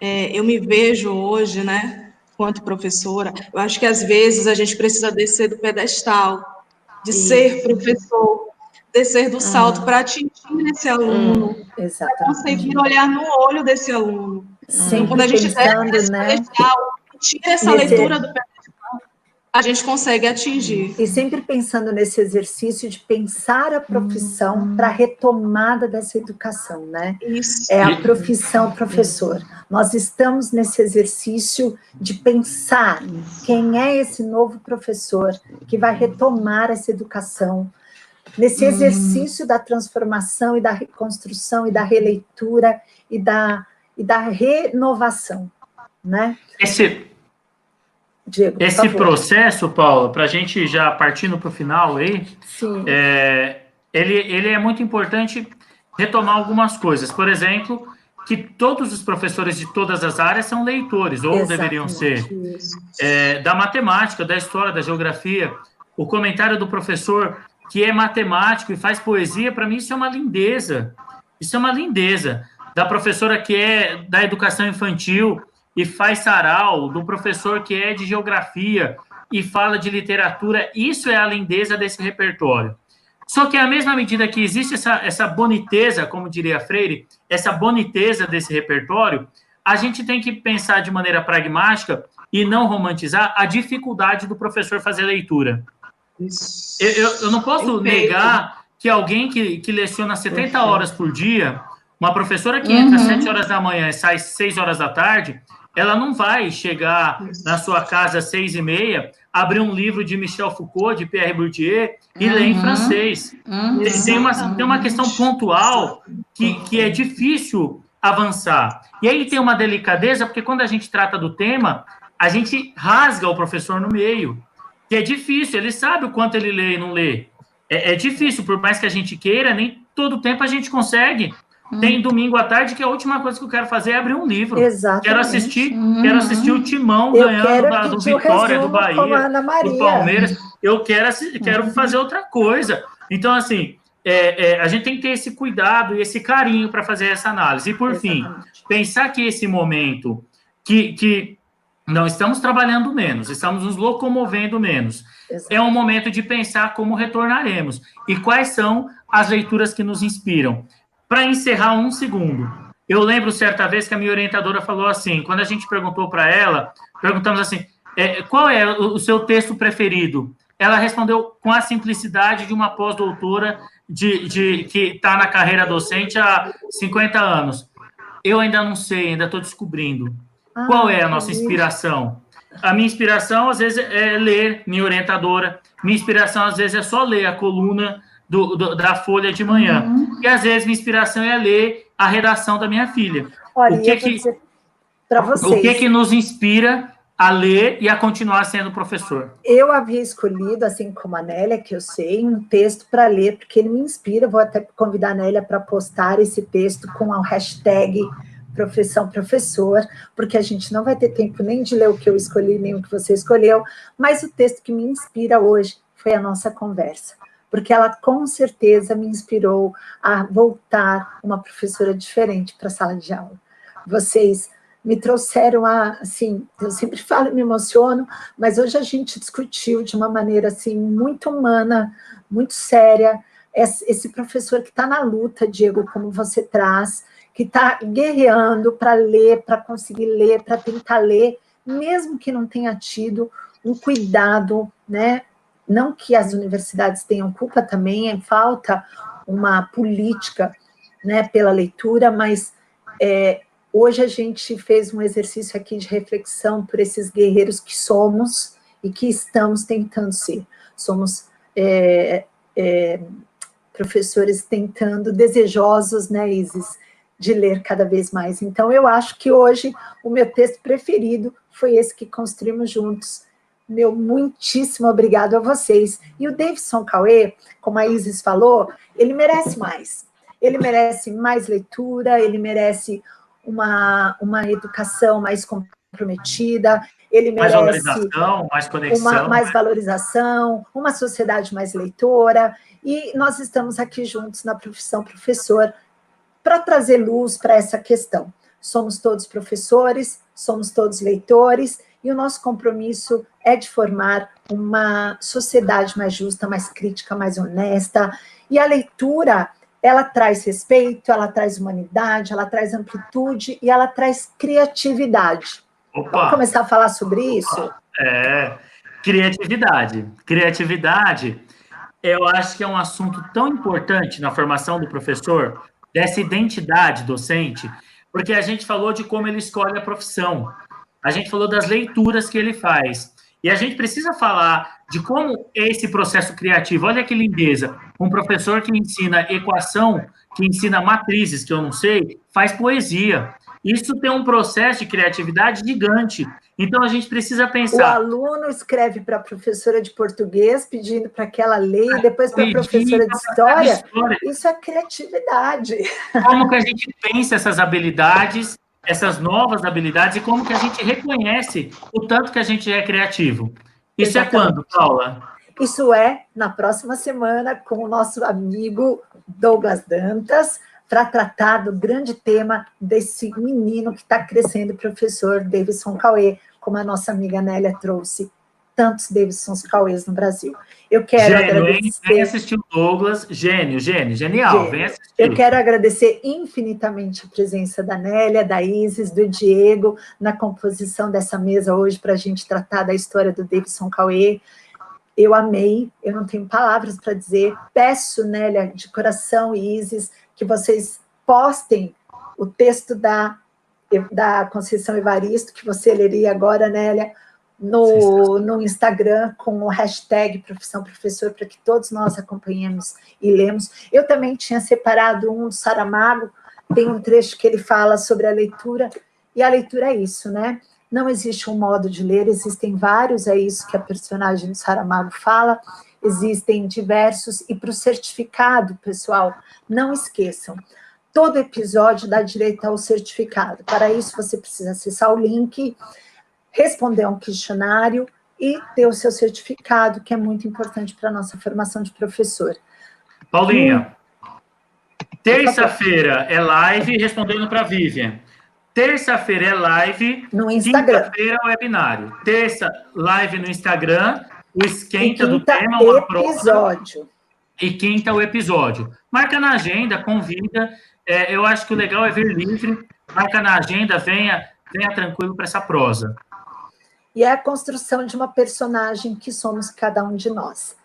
Eu me vejo hoje, né, enquanto professora, eu acho que às vezes a gente precisa descer do pedestal, de ser professor, descer do salto para atingir esse aluno, para conseguir olhar no olho desse aluno. Então, quando a gente desce desse pedestal, tira essa leitura do pedestal, a gente consegue atingir. E sempre pensando nesse exercício de pensar a profissão para a retomada dessa educação, né? Isso. É a profissão professor. Nós estamos nesse exercício de pensar quem é esse novo professor que vai retomar essa educação, nesse exercício da transformação e da reconstrução e da releitura e da renovação, né? Diego, esse processo, Paula, para a gente já partindo para o final aí, ele é muito importante retomar algumas coisas. Por exemplo, que todos os professores de todas as áreas são leitores, ou deveriam ser. Da matemática, da história, da geografia. O comentário do professor que é matemático e faz poesia, para mim isso é uma lindeza. Isso é uma lindeza. Da professora que é da educação infantil e faz sarau, do professor que é de geografia e fala de literatura, isso é a lindeza desse repertório. Só que à mesma medida que existe essa boniteza, como diria Freire, essa boniteza desse repertório, a gente tem que pensar de maneira pragmática e não romantizar a dificuldade do professor fazer leitura. Eu não posso negar que alguém que leciona 70 horas por dia, uma professora que entra às 7 horas da manhã e sai às 6 horas da tarde, ela não vai chegar na sua casa às 6h30, abrir um livro de Michel Foucault, de Pierre Bourdieu, e ler em francês. Tem uma questão pontual que é difícil avançar. E aí tem uma delicadeza, porque quando a gente trata do tema, a gente rasga o professor no meio, que é difícil, ele sabe o quanto ele lê e não lê. É difícil, por mais que a gente queira, nem todo tempo a gente consegue. Tem domingo à tarde que a última coisa que eu quero fazer é abrir um livro. Exatamente. Quero assistir o Timão ganhando do Vitória, do Bahia, do Palmeiras. Eu quero fazer outra coisa. Então, assim, a gente tem que ter esse cuidado e esse carinho para fazer essa análise. E, por fim, pensar que esse momento que não estamos trabalhando menos, estamos nos locomovendo menos, é um momento de pensar como retornaremos e quais são as leituras que nos inspiram. Para encerrar um segundo, eu lembro certa vez que a minha orientadora falou assim, quando a gente perguntou para ela, perguntamos assim, qual é o seu texto preferido? Ela respondeu com a simplicidade de uma pós-doutora que está na carreira docente há 50 anos. Eu ainda não sei, ainda estou descobrindo. Qual é a nossa inspiração? A minha inspiração, às vezes, é ler, minha orientadora. Minha inspiração, às vezes, é só ler a coluna da Folha de manhã. E, às vezes, minha inspiração é ler a redação da minha filha. Olha, para vocês. O que nos inspira a ler e a continuar sendo professor? Eu havia escolhido, assim como a Nélia, que eu sei, um texto para ler, porque ele me inspira. Vou até convidar a Nélia para postar esse texto com a hashtag Profissão Professor, porque a gente não vai ter tempo nem de ler o que eu escolhi, nem o que você escolheu, mas o texto que me inspira hoje foi a nossa conversa, porque ela com certeza me inspirou a voltar uma professora diferente para a sala de aula. Vocês me trouxeram assim, eu sempre falo e me emociono, mas hoje a gente discutiu de uma maneira, assim, muito humana, muito séria, esse professor que está na luta, Diego, como você traz, que está guerreando para ler, para conseguir ler, para tentar ler, mesmo que não tenha tido um cuidado, né? Não que as universidades tenham culpa também, falta uma política, né, pela leitura, mas hoje a gente fez um exercício aqui de reflexão por esses guerreiros que somos e que estamos tentando ser. Somos professores tentando, desejosos, né, Isis, de ler cada vez mais. Então, eu acho que hoje o meu texto preferido foi esse que construímos juntos. Meu muitíssimo obrigado a vocês. E o Davidson Cauê, como a Isis falou, ele merece mais. Ele merece mais leitura, ele merece uma educação mais comprometida, ele merece mais valorização, mais conexão, mais valorização, uma sociedade mais leitora, e nós estamos aqui juntos na profissão professor para trazer luz para essa questão. Somos todos professores, somos todos leitores, e o nosso compromisso é de formar uma sociedade mais justa, mais crítica, mais honesta, e a leitura, ela traz respeito, ela traz humanidade, ela traz amplitude e ela traz criatividade. Opa. Vamos começar a falar sobre isso? Criatividade. Criatividade, eu acho que é um assunto tão importante na formação do professor, dessa identidade docente, porque a gente falou de como ele escolhe a profissão, a gente falou das leituras que ele faz, e a gente precisa falar de como esse processo criativo, olha que lindeza, um professor que ensina equação, que ensina matrizes, que eu não sei, faz poesia. Isso tem um processo de criatividade gigante. Então, a gente precisa pensar... O aluno escreve para a professora de português, pedindo para que ela leia, e depois para a professora de história. Isso é criatividade. Como que a gente pensa essas habilidades, essas novas habilidades, e como que a gente reconhece o tanto que a gente é criativo. Isso exatamente. É quando, Paula? Isso é na próxima semana, com o nosso amigo Douglas Dantas, para tratar do grande tema desse menino que está crescendo, o professor Davidson Cauê, como a nossa amiga Nélia trouxe tantos Davidsons Cauês no Brasil. Eu quero agradecer... Vem assistir o Douglas, genial, vem assistir. Eu quero agradecer infinitamente a presença da Nélia, da Isis, do Diego, na composição dessa mesa hoje, para a gente tratar da história do Davidson Cauê. Eu amei, eu não tenho palavras para dizer. Peço, Nélia, de coração, Isis, que vocês postem o texto da Conceição Evaristo, que você leria agora, Nélia, no Instagram, com o hashtag Profissão Professor, para que todos nós acompanhemos e lemos. Eu também tinha separado um do Saramago, tem um trecho que ele fala sobre a leitura, e a leitura é isso, né? Não existe um modo de ler, existem vários, é isso que a personagem do Saramago fala, existem diversos, e para o certificado, pessoal, não esqueçam, todo episódio dá direito ao certificado. Para isso, você precisa acessar o link, responder a um questionário e ter o seu certificado, que é muito importante para a nossa formação de professor. Paulinha, terça-feira é live respondendo para a Vivian. Terça-feira é live no Instagram. Quinta-feira é webinário. Terça, live no Instagram, o esquenta do tema, uma episódio. E quinta, o episódio. Marca na agenda, convida. Eu acho que o legal é vir livre. Marca na agenda, venha tranquilo para essa prosa. E é a construção de uma personagem que somos cada um de nós.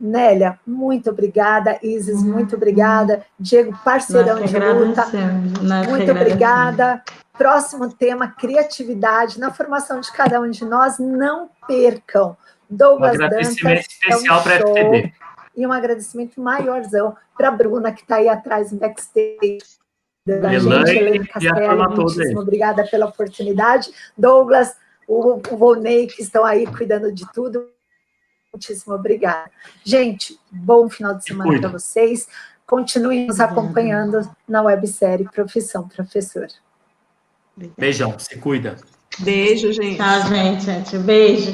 Nélia, muito obrigada. Isis, muito obrigada. Diego, parceirão de luta. Muito obrigada. Próximo tema, criatividade na formação de cada um de nós. Não percam. Douglas Dantas. Um agradecimento especial para a FTB. E um agradecimento maiorzão para a Bruna, que está aí atrás no backstage. da gente, Elaine Castelli, muitíssimo obrigada pela oportunidade. Douglas, o Volney, que estão aí cuidando de tudo, muitíssimo obrigada. Gente, bom final de semana para vocês. Continuem nos acompanhando na websérie Profissão Professor. Beijão, se cuida. Beijo, gente. Tchau, gente. Beijo.